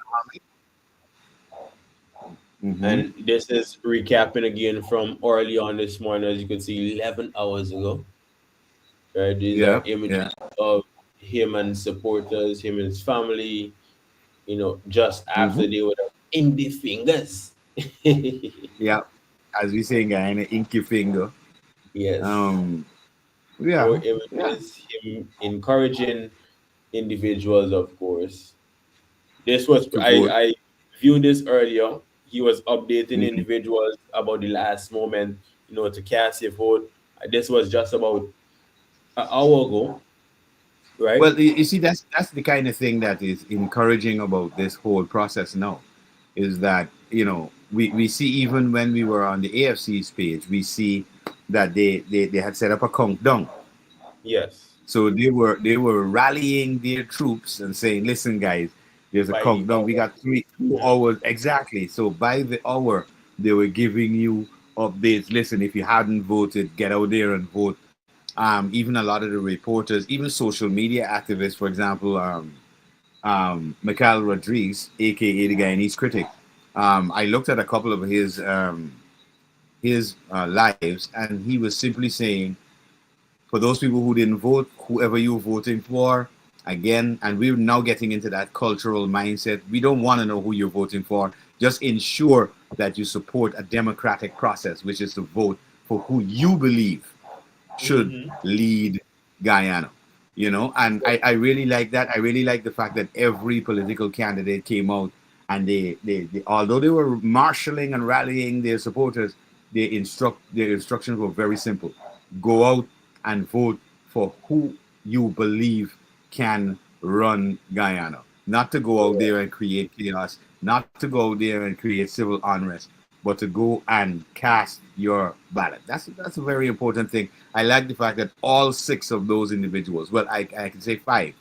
Mm-hmm. And this is recapping again from early on this morning, as you can see, 11 hours ago. Right, these are Yeah, images yeah. of him and supporters, him and his family. Just after Mm-hmm. they would have in the fingers. Yeah, as we say in Guyana, inky finger. Yes, Um, more yeah, yeah. images, him encouraging individuals, of course. This was To vote. I viewed this earlier. He was updating Mm-hmm. individuals about the last moment, to cast a vote. This was just about an hour ago, right? Well, you see, that's the kind of thing that is encouraging about this whole process now, is that we see even when we were on the AFC's page, we see that they had set up a countdown. Yes, So they were rallying their troops and saying, "Listen, guys, there's a by the countdown. We hour. got three two Mhm. hours exactly." So by the hour, they were giving you updates. Listen, if you hadn't voted, get out there and vote. Even a lot of the reporters, even social media activists, for example, Mikhail Rodriguez, aka the Guyanese critic. I looked at a couple of his lives, and he was simply saying, for those people who didn't vote, whoever you're voting for, again, and we're now getting into that cultural mindset. We don't want to know who you're voting for. Just ensure that you support a democratic process, which is to vote for who you believe should Mhm. lead Guyana. And I really like that. I really like the fact that every political candidate came out and they although they were marshaling and rallying their supporters, their instructions were very simple. Go out and vote for who you believe can run Guyana. Not to go out there and create chaos, not to go out there and create civil unrest, but to go and cast your ballot. That's a very important thing. I like the fact that all six of those individuals, well, I can say five,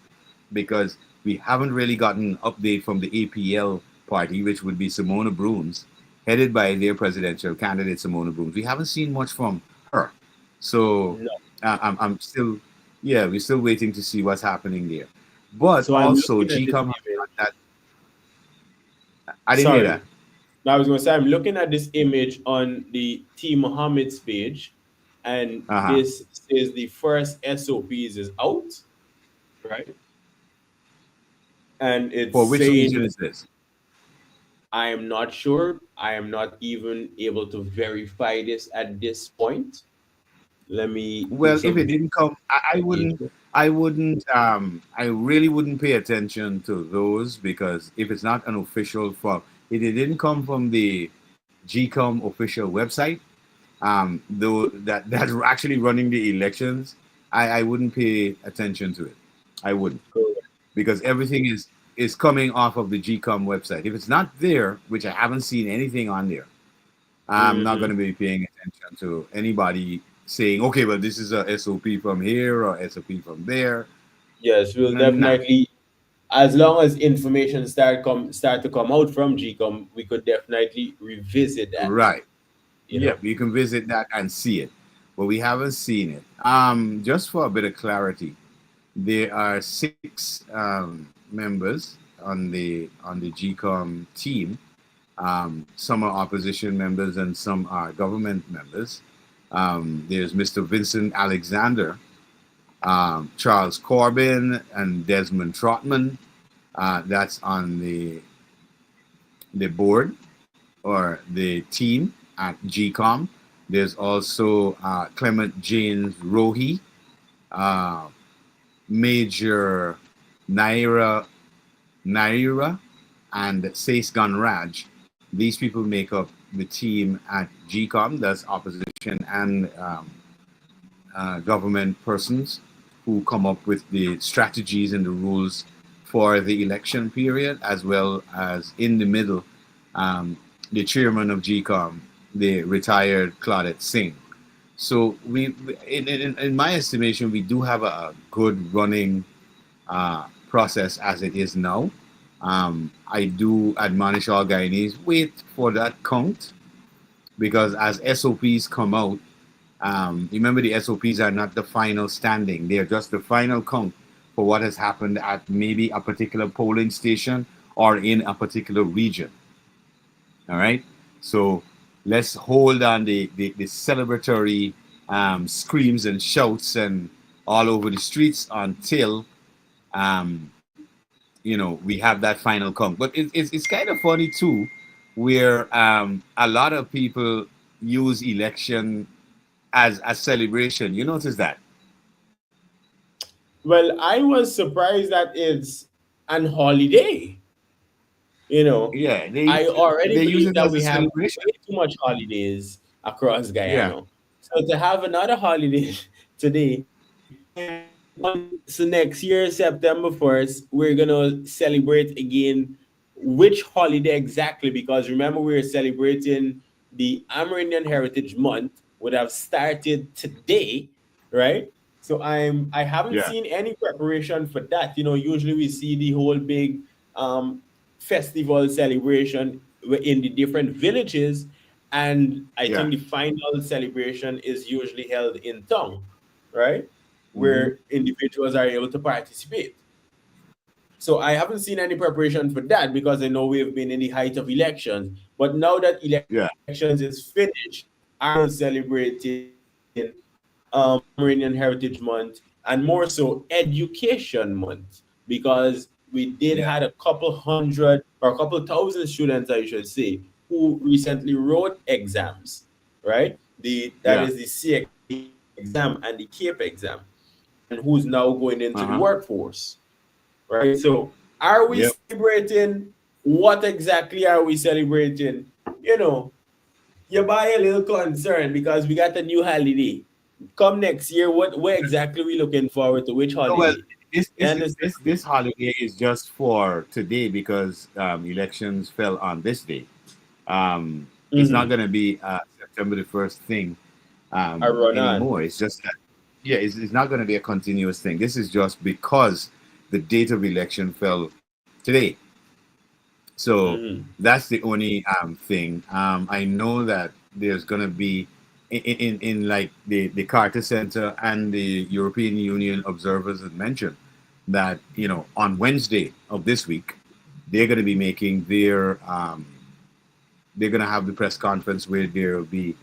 because we haven't really gotten an update from the APL party, which would be Simona Bruns, headed by their presidential candidate Simona Bruns. We haven't seen much from her, so No. I'm still, yeah, we're still waiting to see what's happening there. But So I'm also, looking at this GCOM has image. got that. I didn't hear that. Sorry. Now I was going to say I'm looking at this image on the T Mohammed's page, and Uh huh. this says the first SOPs is out, right? And it's For which saying region is this? I am not sure. I am not even able to verify this at this point. Let me do Well, if it some didn't come, investigation. I really wouldn't pay attention to those because if it's not an official from, if it didn't come from the GCOM official website, though that's actually running the elections, I wouldn't pay attention to it. I wouldn't because everything is coming off of the GCOM website. If it's not there, which I haven't seen anything on there, I'm not going Hmm. to be paying attention to anybody saying, okay, well, this is a SOP from here or SOP from there. Yes, we'll Nah, definitely, as long as information start to come out from GCOM, we could definitely revisit that. right. You know. Yep, you can visit that and see it, but we haven't seen it. Just for a bit of clarity, there are six members on the GCOM team. Some are opposition members and some are government members. There's Mr. Vincent Alexander, Charles Corbin, and Desmond Trotman. That's on the board or the team at GCOM. There's also Clement James Rohi, uh, Major Naira Naira, and Sais Ganraj. These people make up the team at GCOM. That's opposition and government persons who come up with the strategies and the rules for the election period, as well as in the middle, um, the chairman of GCOM, the retired Claudette Singh. So in my estimation, we do have a good running process as it is now. I do admonish all Guyanese wait for that count because as SOPs come out, remember the SOPs are not the final standing; they are just the final count for what has happened at maybe a particular polling station or in a particular region. All right, so let's hold on the celebratory screams and shouts and all over the streets until um, we have that final count. But it's kind of funny too, where a lot of people use election as a celebration. You notice that? Well, I was surprised that it's an holiday. You know, Yeah, I already they use believe it that as a we have celebration. way too much holidays across Yeah, Guyana. So to have another holiday today, and so next year, September 1st, we're gonna celebrate again. Which holiday exactly? Because remember, we're celebrating the Amerindian Heritage Month, would have started today, right? So I haven't yeah, seen any preparation for that. Usually we see the whole big um festival celebration in the different villages, and I yeah. think the final celebration is usually held in town, right? Hmm. Where individuals are able to participate. So I haven't seen any preparation for that because I know we've been in the height of elections. But now that Yeah. elections is finished, I'm celebrating Amerindian Heritage Month and more so Education Month because we did Yeah. had a couple hundred or a couple thousand students, I should say, who recently wrote exams, right? That Yeah. is the CXP exam and the CAPE exam, and who's now going into the Uh-huh. workforce, right? So, are we Yep. celebrating? What exactly are we celebrating? You know, you're by a little concerned because we got a new holiday. Come next year, what exactly we looking forward to? Which No, well, holiday? this You this is understand? this holiday is just for today because elections fell on this day. It's not Mm-hmm. going to be September the first thing I run on. anymore. It's just that, yeah, it's not going to be a continuous thing. This is just because the date of election fell today. So Mm-hmm. that's the only thing. I know that there's going to be in like the Carter Center and the European Union observers had mentioned that, on Wednesday of this week, they're going to be making they're going to have the press conference where they'll be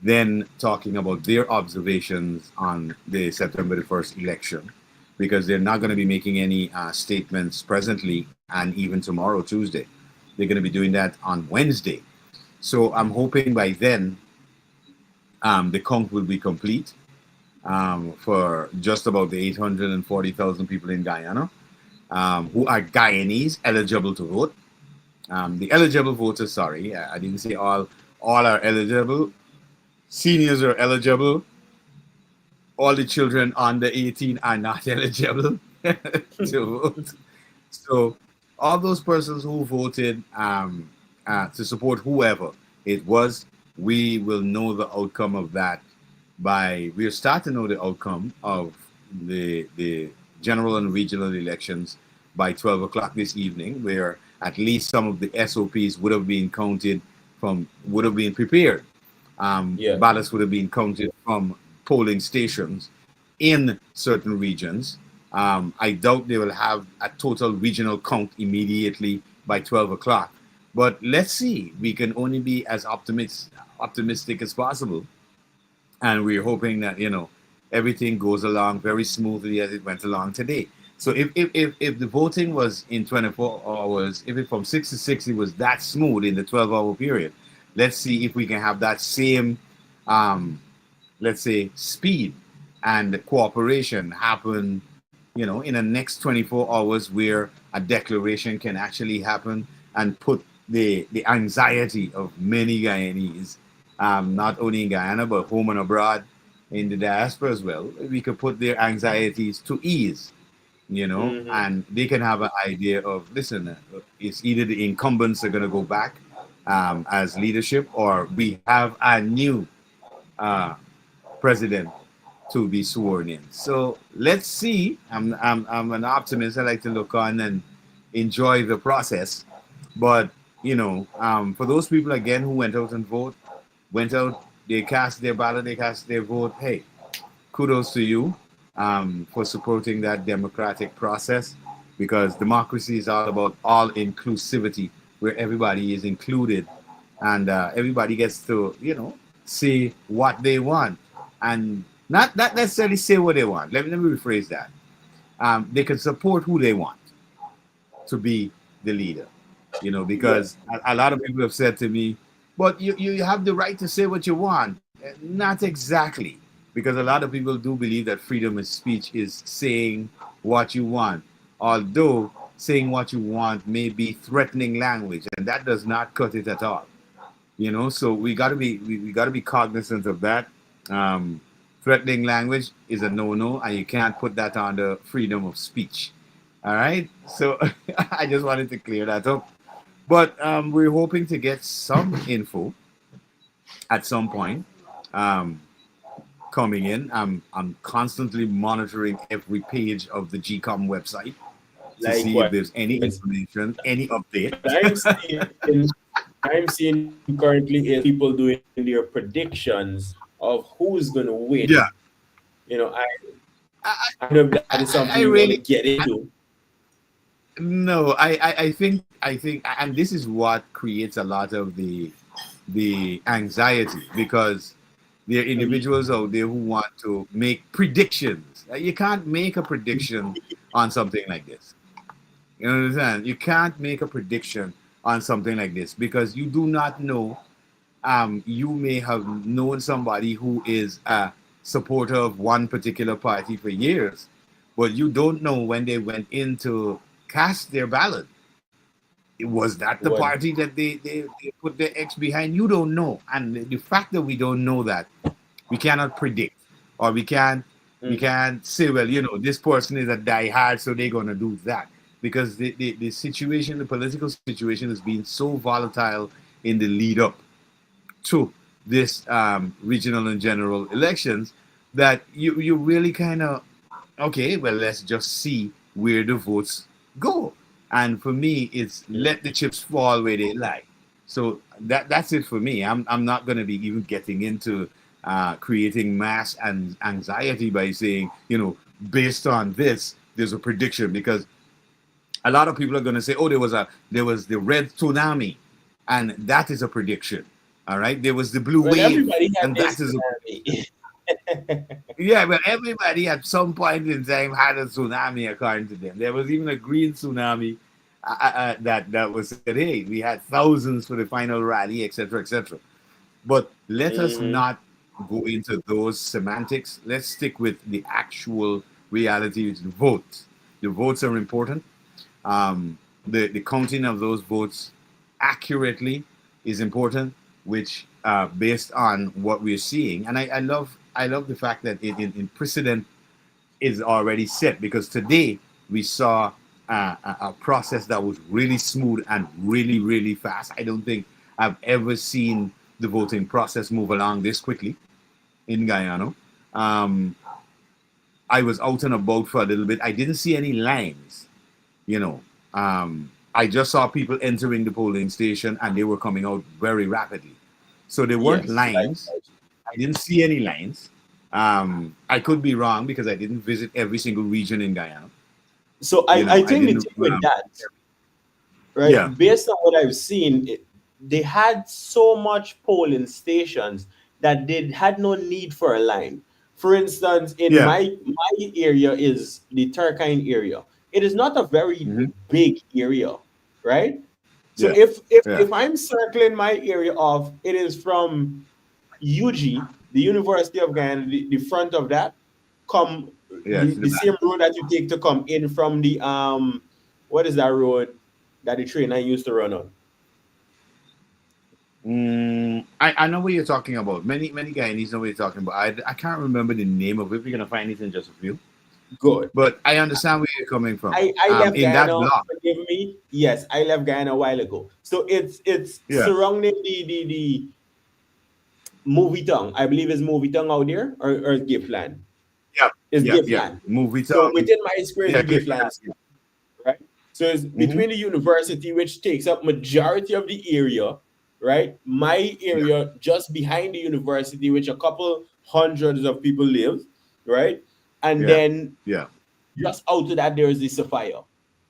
then talking about their observations on the September the 1st election, because they're not going to be making any statements presently and even tomorrow, Tuesday. They're going to be doing that on Wednesday. So I'm hoping by then the count will be complete for just about the 840,000 people in Guyana who are Guyanese eligible to vote. The eligible voters, sorry, I didn't say all are eligible. Seniors are eligible. All the children under 18 are not eligible to vote. So all those persons who voted to support whoever it was, we will know the outcome of that we'll start to know the outcome of the general and regional elections by 12 o'clock this evening, where at least some of the SOPs would have been prepared. Yeah. Ballots would have been counted from polling stations in certain regions. I doubt they will have a total regional count immediately by 12 o'clock. But let's see. We can only be as optimistic as possible. And we're hoping that, everything goes along very smoothly as it went along today. So if the voting was in 24 hours, if it from 6 to 6 it was that smooth in the 12-hour period, let's see if we can have that same, let's say, speed and cooperation happen, in the next 24 hours, where a declaration can actually happen and put the anxiety of many Guyanese, not only in Guyana, but home and abroad in the diaspora as well. We could put their anxieties to ease, Mm-hmm. and they can have an idea of, listen, it's either the incumbents are going to go back as leadership, or we have a new uh, president to be sworn in. So let's see. I'm an optimist. I like to look on and enjoy the process. But for those people again who went out and went out, they cast their ballot, they cast their vote. Hey, kudos to you for supporting that democratic process, because democracy is all about all inclusivity, where everybody is included and everybody gets to, say what they want, and not necessarily say what they want. Let me rephrase that. They can support who they want to be the leader, Yeah. because a lot of people have said to me, but you have the right to say what you want. Not exactly, because a lot of people do believe that freedom of speech is saying what you want, although saying what you want may be threatening language, and that does not cut it at all. So we got to be cognizant of that. um, Threatening language is a no-no, and you can't put that under freedom of speech. All right, so I just wanted to clear that up. But we're hoping to get some info at some point um, coming in. I'm constantly monitoring every page of the GCOM website to see if Likewise. there's any information, any update. What I'm seeing currently is people doing their predictions of who's going to win. Yeah, I I, I don't know if that is something I you want to really get into. no. I think, and this is what creates a lot of the anxiety, because there are Mhm. individuals out there who want to make predictions. You can't make a prediction on something like this. You understand? You can't make a prediction on something like this, because you do not know. You may have known somebody who is a supporter of one particular party for years, but you don't know when they went in to cast their ballot. Was that the What? party that they put their X behind? You don't know. And the fact that we don't know that, we cannot predict, or we Mm. can't say, well, this person is a diehard, so they're gonna do that. Because the situation, the political situation has been so volatile in the lead up to this regional and general elections, that you really kind of, okay, well, let's just see where the votes go. And for me, it's let the chips fall where they lie. So that's it for me. I'm not going to be even getting into creating mass and anxiety by saying, based on this, there's a prediction, because a lot of people are going to say, oh, there was the red tsunami, and that is a prediction. All right, there was the blue Well, wave, everybody had and this that is a tsunami. yeah. But everybody at some point in time had a tsunami, according to them. There was even a green tsunami that was said, hey, we had thousands for the final rally, etc., etc. But let us Mhm. not go into those semantics. Let's stick with the actual reality, which is the votes. The votes are important. The counting of those votes accurately is important, which based on what we're seeing. And I love the fact that in precedent is already set, because today we saw a process that was really smooth and really, really fast. I don't think I've ever seen the voting process move along this quickly in Guyana. Um, I was out and about for a little bit. I didn't see any lines, you know. I just saw people entering the polling station and they were coming out very rapidly. So there weren't Yes, lines. likewise. I didn't see any lines. I could be wrong because I didn't visit every single region in Guyana. So I I think the didn't. thing with that, Yeah, right? Based on what I've seen, they had so much polling stations that they had no need for a line. For instance, in yeah, my area is the Turkine area. It is not a very hmm, big area, right? So yeah, yeah, if I'm circling my area off, it is from UG, the University of Guyana, the front of that, come yeah. To the the back. same road that you take to come in from the what is that road that the train I used to run on? I know what you're talking about. Many Guyanese know what you're talking about. I can't remember the name of it. We're gonna find it in just a few. Good. But I understand where you're coming from. I left In that Guyana, block. forgive me. Yes, I left Guyana a while ago. So it's Yeah, surrounding the movie tongue. I believe it's movie tongue out there or Giftland. yeah, It's yeah, yeah. Giftland. Movie So town. within my square is Yeah, the give Giftland, that. right? So it's Mm-hmm. between the university, which takes up majority of the area, right? My Yeah, area just behind the university, which a couple hundreds of people live, right? And yeah, then yeah, just out of that, there is the Sapphire.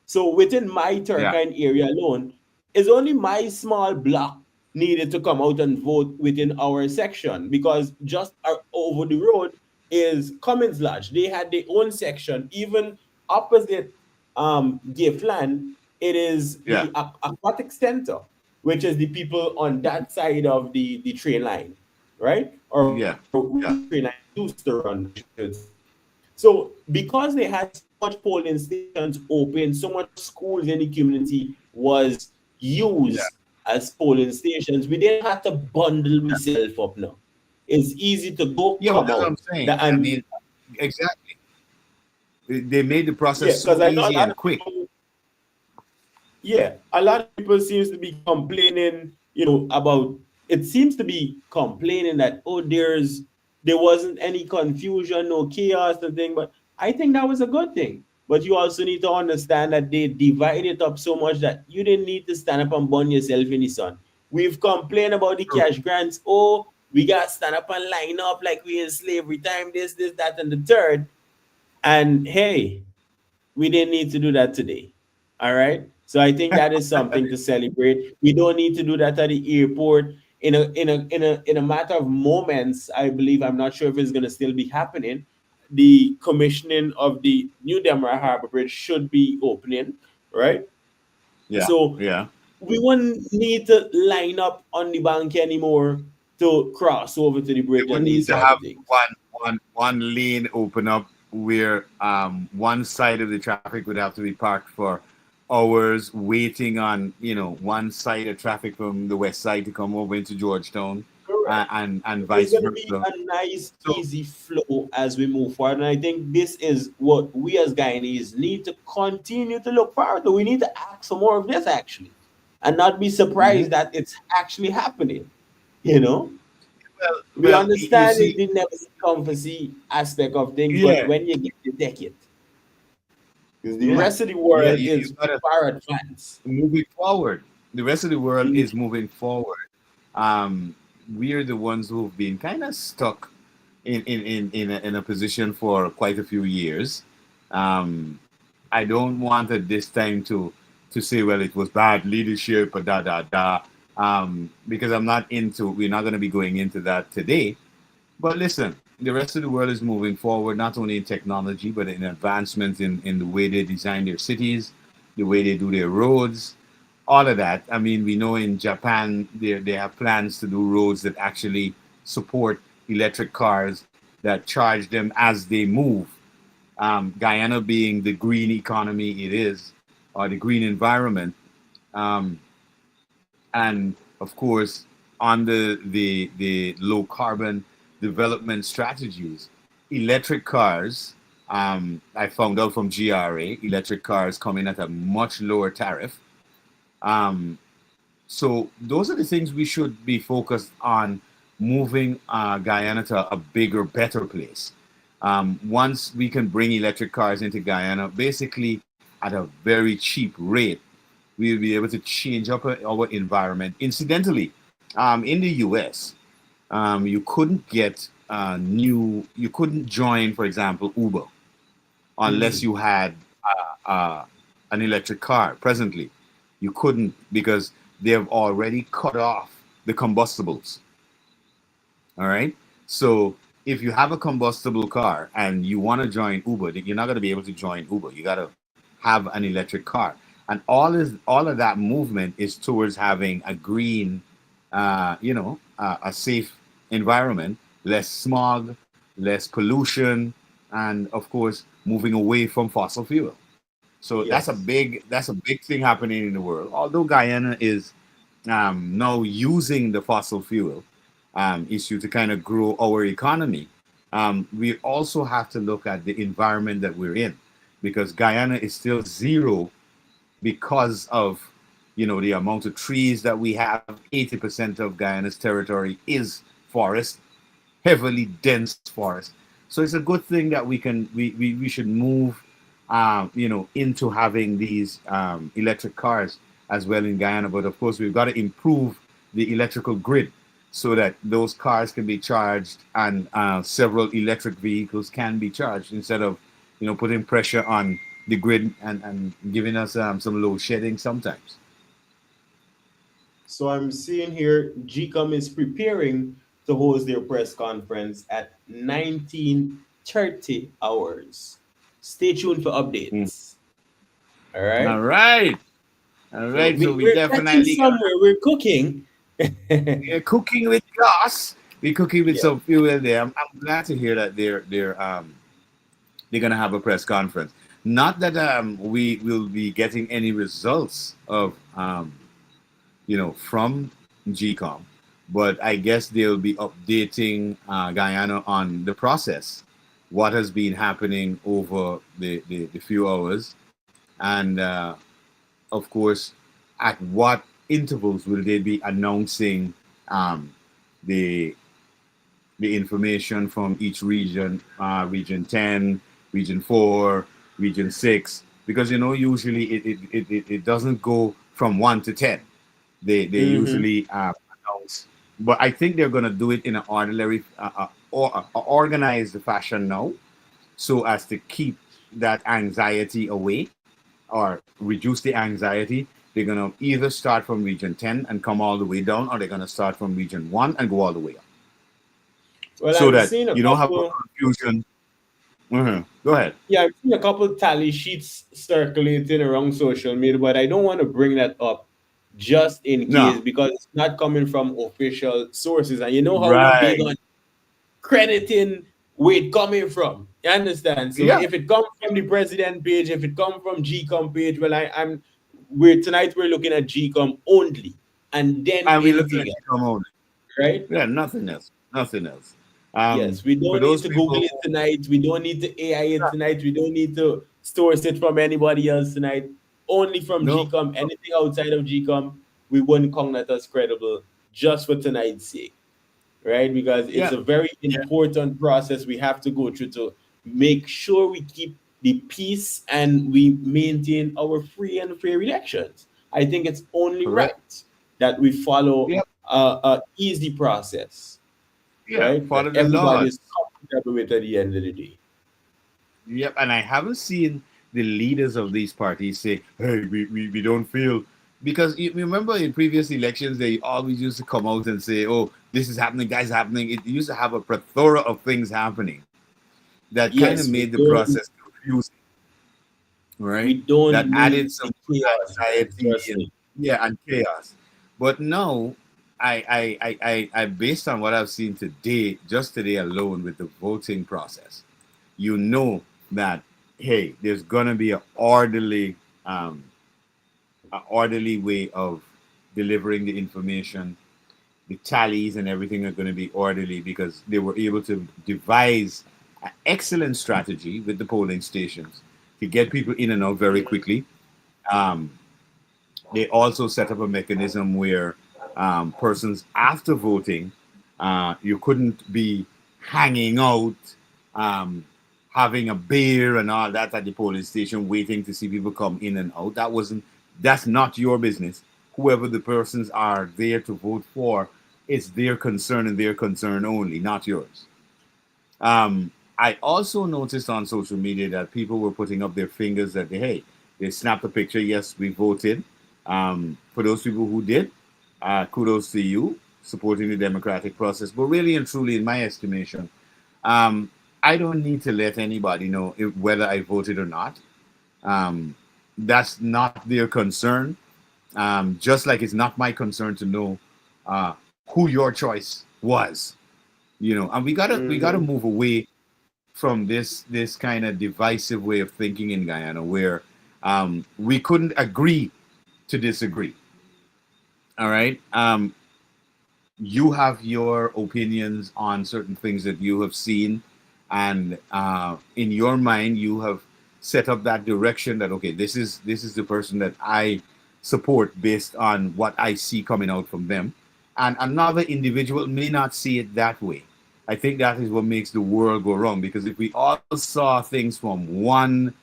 So within my yeah, Turkine area alone, it's only my small block needed to come out and vote within our section because just over the road is Cummins Lodge. They had their own section, even opposite Giftland. It is yeah, the aquatic center, which is the people on that side of the train line, right? Or yeah, where the yeah, train line used to run, I should say. So because they had so much polling stations open, so much schools in the community was yeah. used as polling stations, we didn't have to bundle ourselves up now. It's easy to go, Yeah, but come that's what I'm out. saying. I And mean, exactly. They made the process yeah, so because I know a easy lot and of quick. people, yeah, a lot of people seems to be complaining, about it seems to be complaining that there wasn't any confusion, no chaos and thing, but I think that was a good thing. But you also need to understand that they divided it up so much that you didn't need to stand up and burn yourself in the sun. We've complained about the True. cash grants. Oh, we got to stand up and line up like we in slavery time, this, that, and the third. And hey, we didn't need to do that today. All right. So I think that is something to celebrate. We don't need to do that at the airport in a matter of moments. I believe I'm not sure if it's gonna still be happening. The commissioning of the new Demara Harbor Bridge should be opening, right? Yeah, So yeah. we won't need to line up on the bank anymore to cross over to the They bridge would and need these to type have of things. one lane open up where one side of the traffic would have to be parked for hours waiting on one side of traffic from the west side to come over into Georgetown, Correct. and It's vice going to be versa. a nice, So easy flow as we move forward. And I think this is what we as Guyanese need to continue to look forward to. We need to ask for more of this actually and not be surprised mhm. that it's actually happening. You know, we Well, you understand it's see, the never see come see aspect of things, but yeah, when you get to deck it, because the yeah, rest of the yeah. world You is gotta far advanced. moving forward. The rest of the world Mhm. is moving forward. Um, we are the ones who've been kind of stuck in a position for quite a few years. Um, I don't want at this time to say, well, it was bad leadership or da da da, because I'm not into. We're not going to be going into that today. But listen, the rest of the world is moving forward, not only in technology, but in advancements in the way they design their cities, the way they do their roads, all of that. I mean, we know in Japan they have plans to do roads that actually support electric cars that charge them as they move. Guyana being the green economy it is, or the green environment, um, and of course on the low carbon development strategies, electric cars. I found out from GRA, electric cars come in at a much lower tariff. Um, so those are the things we should be focused on, moving Guyana to a bigger, better place. Once we can bring electric cars into Guyana, basically at a very cheap rate, we'll be able to change up our environment. Incidentally, in the US, you couldn't get you couldn't join, for example, Uber unless Mm-hmm. you had an electric car. Presently, you couldn't because they have already cut off the combustibles. All right. So if you have a combustible car and you want to join Uber, you're not going to be able to join Uber. You got to have an electric car, and all of that movement is towards having a green, a safe environment, less smog, less pollution, and of course, moving away from fossil fuel. So Yes. that's a big thing happening in the world. Although Guyana is now using the fossil fuel issue to kind of grow our economy, we also have to look at the environment that we're in, because Guyana is still zero because of the amount of trees that we have. 80% of Guyana's territory is forest, heavily dense forest. So it's a good thing that we should move, into having these electric cars as well in Guyana. But of course, we've got to improve the electrical grid so that those cars can be charged and several electric vehicles can be charged instead of, putting pressure on the grid and giving us some load shedding sometimes. So I'm seeing here GCOM is preparing to host their press conference at 19:30 hours. Stay tuned for Mm. updates. All All right. right. All So right. So we we're getting definitely gonna somewhere. We're cooking. we're cooking with gas. We're cooking with Yeah. some fuel there. I'm glad to hear that they're gonna have a press conference. Not that we will be getting any results of from GCOM, but I guess they'll be updating Guyana on the process, what has been happening over the few hours, and of course, at what intervals will they be announcing um, the the information from each region, region 10, region 4, region 6, because usually it doesn't go from 1 to 10. They Mm-hmm. usually announce, but I think they're going to do it in an ordinary or organized fashion now, so as to keep that anxiety away or reduce the anxiety. They're going to either start from region 10 and come all the way down, or they're going to start from region 1 and go all the way up, Well, so I'm that seeing a you don't have couple. confusion. Go ahead. Yeah, I've seen a couple tally sheets circulating around social media, but I don't want to bring that up just in case No. because it's not coming from official sources. And you know how we big Right. on crediting where it coming from. You understand? So Yeah. if it comes from the president page, if it comes from GCOM page, well, I'm we're tonight we're looking at GCOM only and then And we're looking anything at else, come on. right? Yeah, nothing else. Nothing else. Yes, we For don't need those to Google people it tonight. We don't need to AI it tonight. We don't need to source it from anybody else tonight. Only from no, GCOM. Anything outside of GCOM, we wouldn't count that as credible just for tonight's sake, right? Because it's yeah, a very yeah, important process we have to go through to make sure we keep the peace and we maintain our free and fair elections. I think it's only correct. right that we follow Yeah, a easy process, Yeah, right? That follow the everybody laws. is comfortable with at the end of the day. Yep, and I haven't seen the leaders of these parties say, "Hey, we don't feel," because you remember in previous elections they always used to come out and say, "Oh, this is happening, guys, happening." It used to have a plethora of things happening that kind of Yes, made the process confusing, we right? don't That need added some the chaos, man. anxiety Trust and me. yeah, and chaos. But now, based on what I've seen today, just today alone with the voting process, you know that hey, there's gonna be um, an orderly way of delivering the information. The tallies and everything are going to be orderly because they were able to devise an excellent strategy with the polling stations to get people in and out very quickly. Um, they also set up a mechanism where persons after voting, you couldn't be hanging out, um, having a beer and all that at the polling station, waiting to see people come in and out. That's not your business. Whoever the persons are there to vote for, it's their concern and their concern only, not yours. I also noticed on social media that people were putting up their fingers that hey, they snapped a picture. Yes, we voted. For those people who did, kudos to you supporting the democratic process. But really and truly, in my estimation, um, I don't need to let anybody know whether I voted or not. Um, that's not their concern. Just like it's not my concern to know who your choice was. And we gotta Mm-hmm. move away from this kind of divisive way of thinking in Guyana, where we couldn't agree to disagree. All right, you have your opinions on certain things that you have seen, and in your mind, you have set up that direction that okay, this is the person that I support based on what I see coming out from them, and another individual may not see it that way. I think that is what makes the world go wrong because if we all saw things from one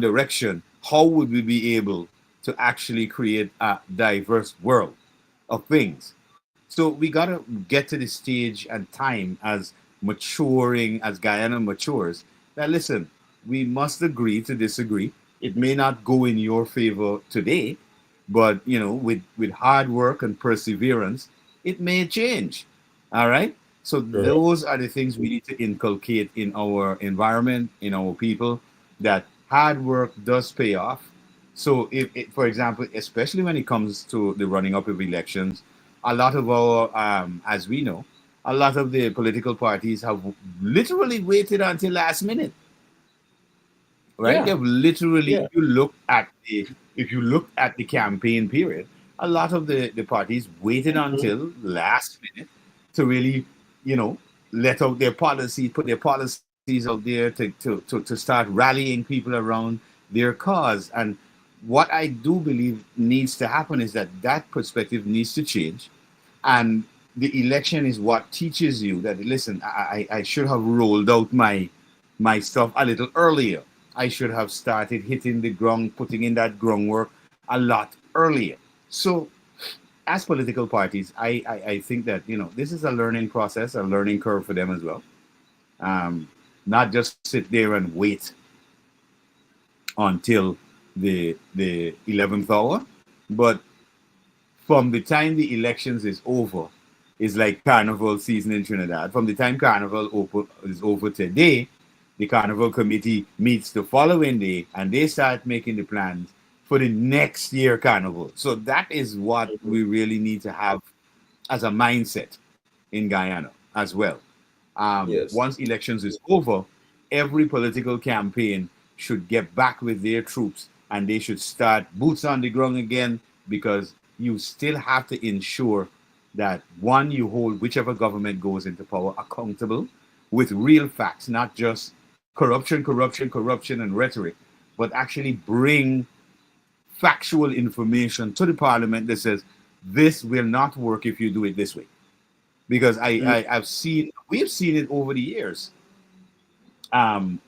direction, how would we be able to actually create a diverse world of things? So we gotta get to the stage and time as maturing as Guyana matures. That listen, we must agree to disagree. It may not go in your favor today, but with hard work and perseverance, it may change. All right. So Correct. those are the things we need to inculcate in our environment, in our people, that hard work does pay off. So for example, especially when it comes to the running up of elections, a lot of our, as we know, a lot of the political parties have literally waited until last minute, right? Yeah. They've literally, Yeah. if you look at the campaign period, a lot of the parties waited Mm-hmm. until last minute to really, you know, let out their policies, put their policies out there to start rallying people around their cause. And what I do believe needs to happen is that perspective needs to change, and the election is what teaches you that listen, I should have rolled out my stuff a little earlier. I should have started hitting the ground, putting in that groundwork a lot earlier. So as political parties, I think that this is a learning process, a learning curve for them as well. um, Not just sit there and wait until the 11th hour, but from the time the elections is over, is like carnival season in Trinidad. From the time is over today, the carnival committee meets the following day and they start making the plans for the next year carnival. So that is what Mm-hmm. we really need to have as a mindset in Guyana as well. Yes. Once elections is over, every political campaign should get back with their troops and they should start boots on the ground again, because you still have to ensure that one, you hold whichever government goes into power accountable with real facts, not just corruption, corruption, corruption, and rhetoric, but actually bring factual information to the parliament that says this will not work if you do it this way. Because we've seen it over the years,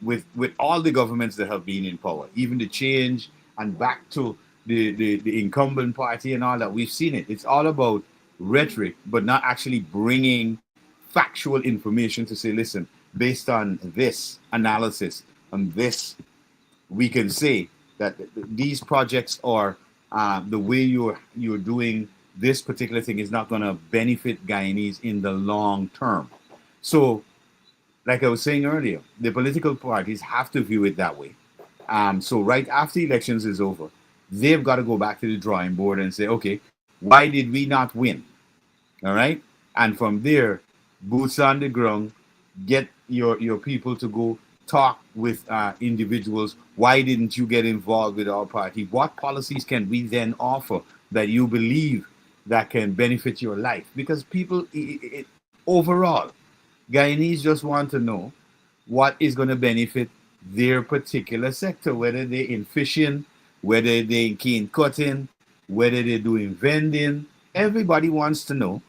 with all the governments that have been in power, even the change and back to the incumbent party and all that. We've seen it. It's all about rhetoric, but not actually bringing factual information to say, listen, based on this analysis, on this, we can say that these projects are the way you're doing this particular thing is not going to benefit Guyanese in the long term. So, like I was saying earlier, the political parties have to view it that way. So right after elections is over, they've got to go back to the drawing board and say, okay, why did we not win? All right, and from there, boots on the ground, get your people to go talk with individuals. Why didn't you get involved with our party? What policies can we then offer that you believe that can benefit your life? Because people, overall, Guyanese just want to know what is going to benefit their particular sector, whether they're in fishing, whether they're in cane cutting, whether they're doing vending. Everybody wants to know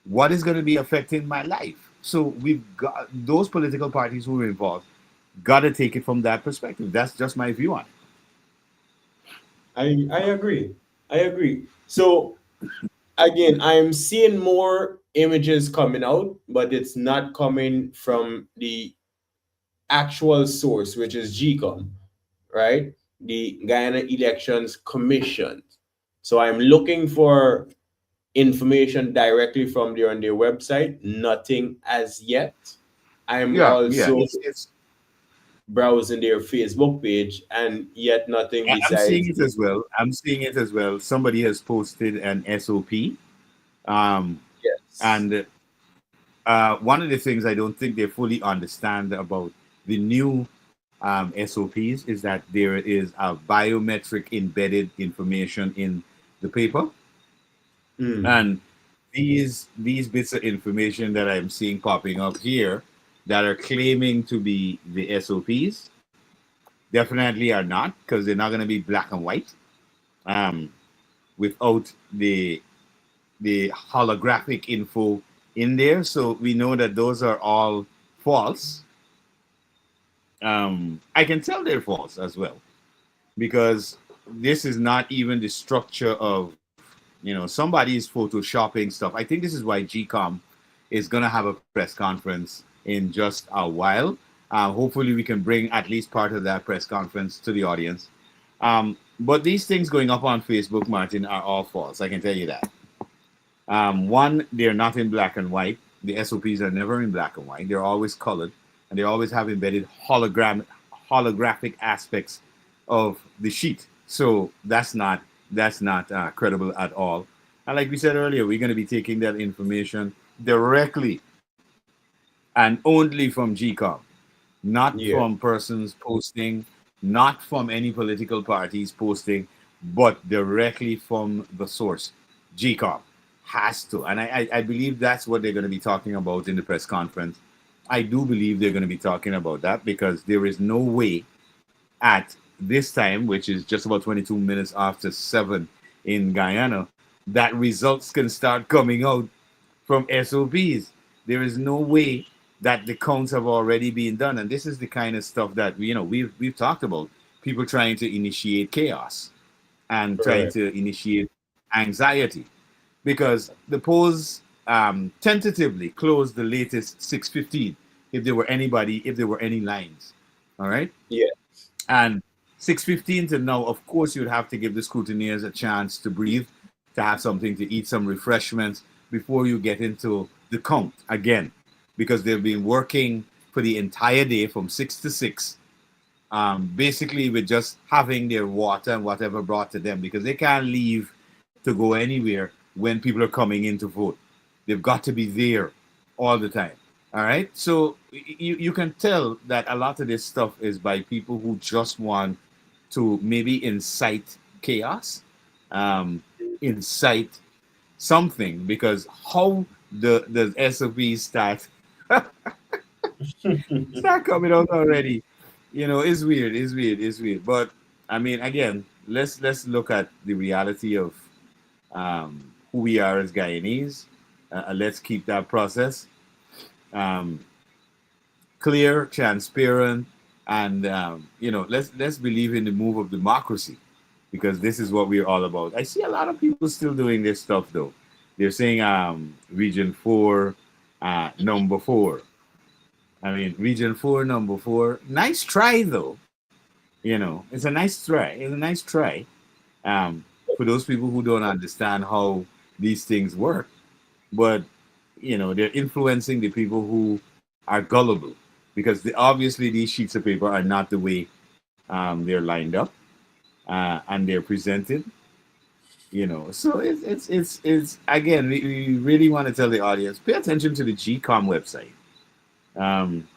what is going to be affecting my life. So we've got those political parties who are involved, got to take it from that perspective. That's just my view on it. I agree. I agree. So again, I'm seeing more images coming out, but it's not coming from the actual source, which is GCOM, right? The Guyana Elections Commission. So I'm looking for information directly from there on their website. Nothing as yet. I'm Yeah. also It's browsing their Facebook page, and yet nothing I'm seeing besides it as well. I'm seeing it as well. Somebody has posted an SOP. Um, yes. and one of the things I don't think they fully understand about the new SOPs is that there is a biometric embedded information in the paper, Mm, and these bits of information that I'm seeing popping up here that are claiming to be the SOPs definitely are not, because they're not going to be black and white um, without the holographic info in there. So we know that those are all false. I can tell they're false as well, because this is not even the structure of, somebody is photoshopping stuff. I think this is why GCOM is going to have a press conference in just a while. Hopefully we can bring at least part of that press conference to the audience. But these things going up on Facebook, Martin, are all false. I can tell you that. One, they're not in black and white. The SOPs are never in black and white. They're always colored, and they always have embedded holographic aspects of the sheet. So that's not credible at all. And like we said earlier, we're going to be taking that information directly and only from GCOM, not yeah. from persons posting, not from any political parties posting, but directly from the source. GCOM has to. And I believe that's what they're going to be talking about in the press conference. I do believe they're going to be talking about that, because there is no way at this time, which is just about 22 minutes after 7 in Guyana, that results can start coming out from SOPs. There is no way that the counts have already been done, and this is the kind of stuff that we've talked about. People trying to initiate chaos and trying Correct. to initiate anxiety, because the polls tentatively closed the latest 6:15. If there were any lines, all right, Yeah. and 6:15 to now, of course, you'd have to give the scrutineers a chance to breathe, to have something to eat, some refreshments before you get into the count again, because they've been working for the entire day from 6 to 6, basically with just having their water and whatever brought to them, because they can't leave to go anywhere when people are coming in to vote. They've got to be there all the time. All right. So you can tell that a lot of this stuff is by people who just want to maybe incite chaos, incite something, because how the SOP start coming out already, is weird, is weird. But I mean, again, let's look at the reality of who we are as Guyanese. Let's keep that process um, clear, transparent, and let's believe in the move of democracy, because this is what we're all about. I see a lot of people still doing this stuff though. they're saying region 4 number 4. I mean, region 4 number 4. Nice try though. It's a nice try. It's a nice try. For those people who don't understand how these things work, but they're influencing the people who are gullible, because obviously these sheets of paper are not the way they're lined up and they're presented. So it's again, we really want to tell the audience, pay attention to the GCOM website. um,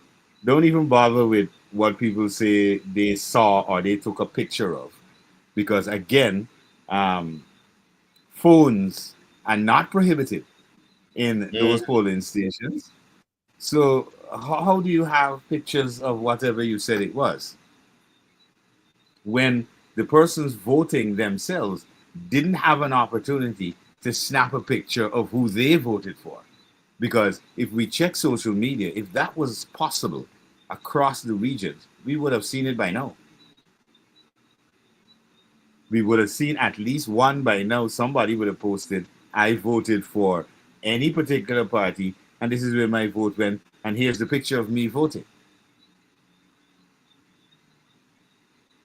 don't even bother with what people say they saw or they took a picture of, because again, um, phones are not prohibited in those Mm, polling stations. So how do you have pictures of whatever you said it was when the persons voting themselves didn't have an opportunity to snap a picture of who they voted for? Because if we check social media, if that was possible across the regions, we would have seen it by now. We would have seen at least one by now. Somebody would have posted, I voted for any particular party, and this is where my vote went, and here's the picture of me voting.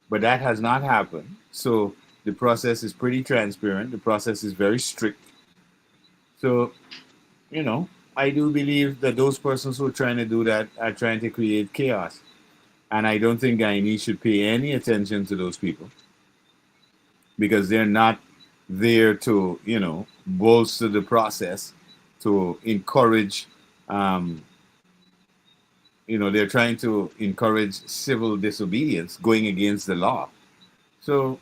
But that has not happened. So the process is pretty transparent. The process is very strict. So, you know, I do believe that those persons who are trying to do that are trying to create chaos. And I don't think Guyanese should pay any attention to those people, because they're not there to, bolster the process, to encourage, um, they're trying to encourage civil disobedience going against the law. So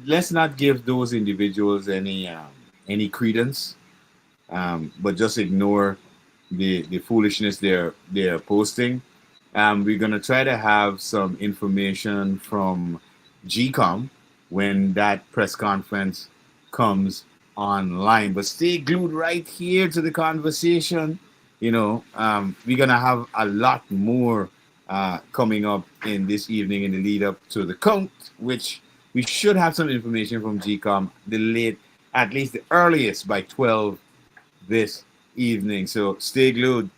let's not give those individuals any credence, but just ignore the foolishness they're posting. We're gonna try to have some information from GCOM when that press conference comes online. But stay glued right here to the conversation. We're gonna have a lot more coming up in this evening in the lead up to the count, which we should have some information from GCOM at least the earliest by 12 this evening. So stay glued.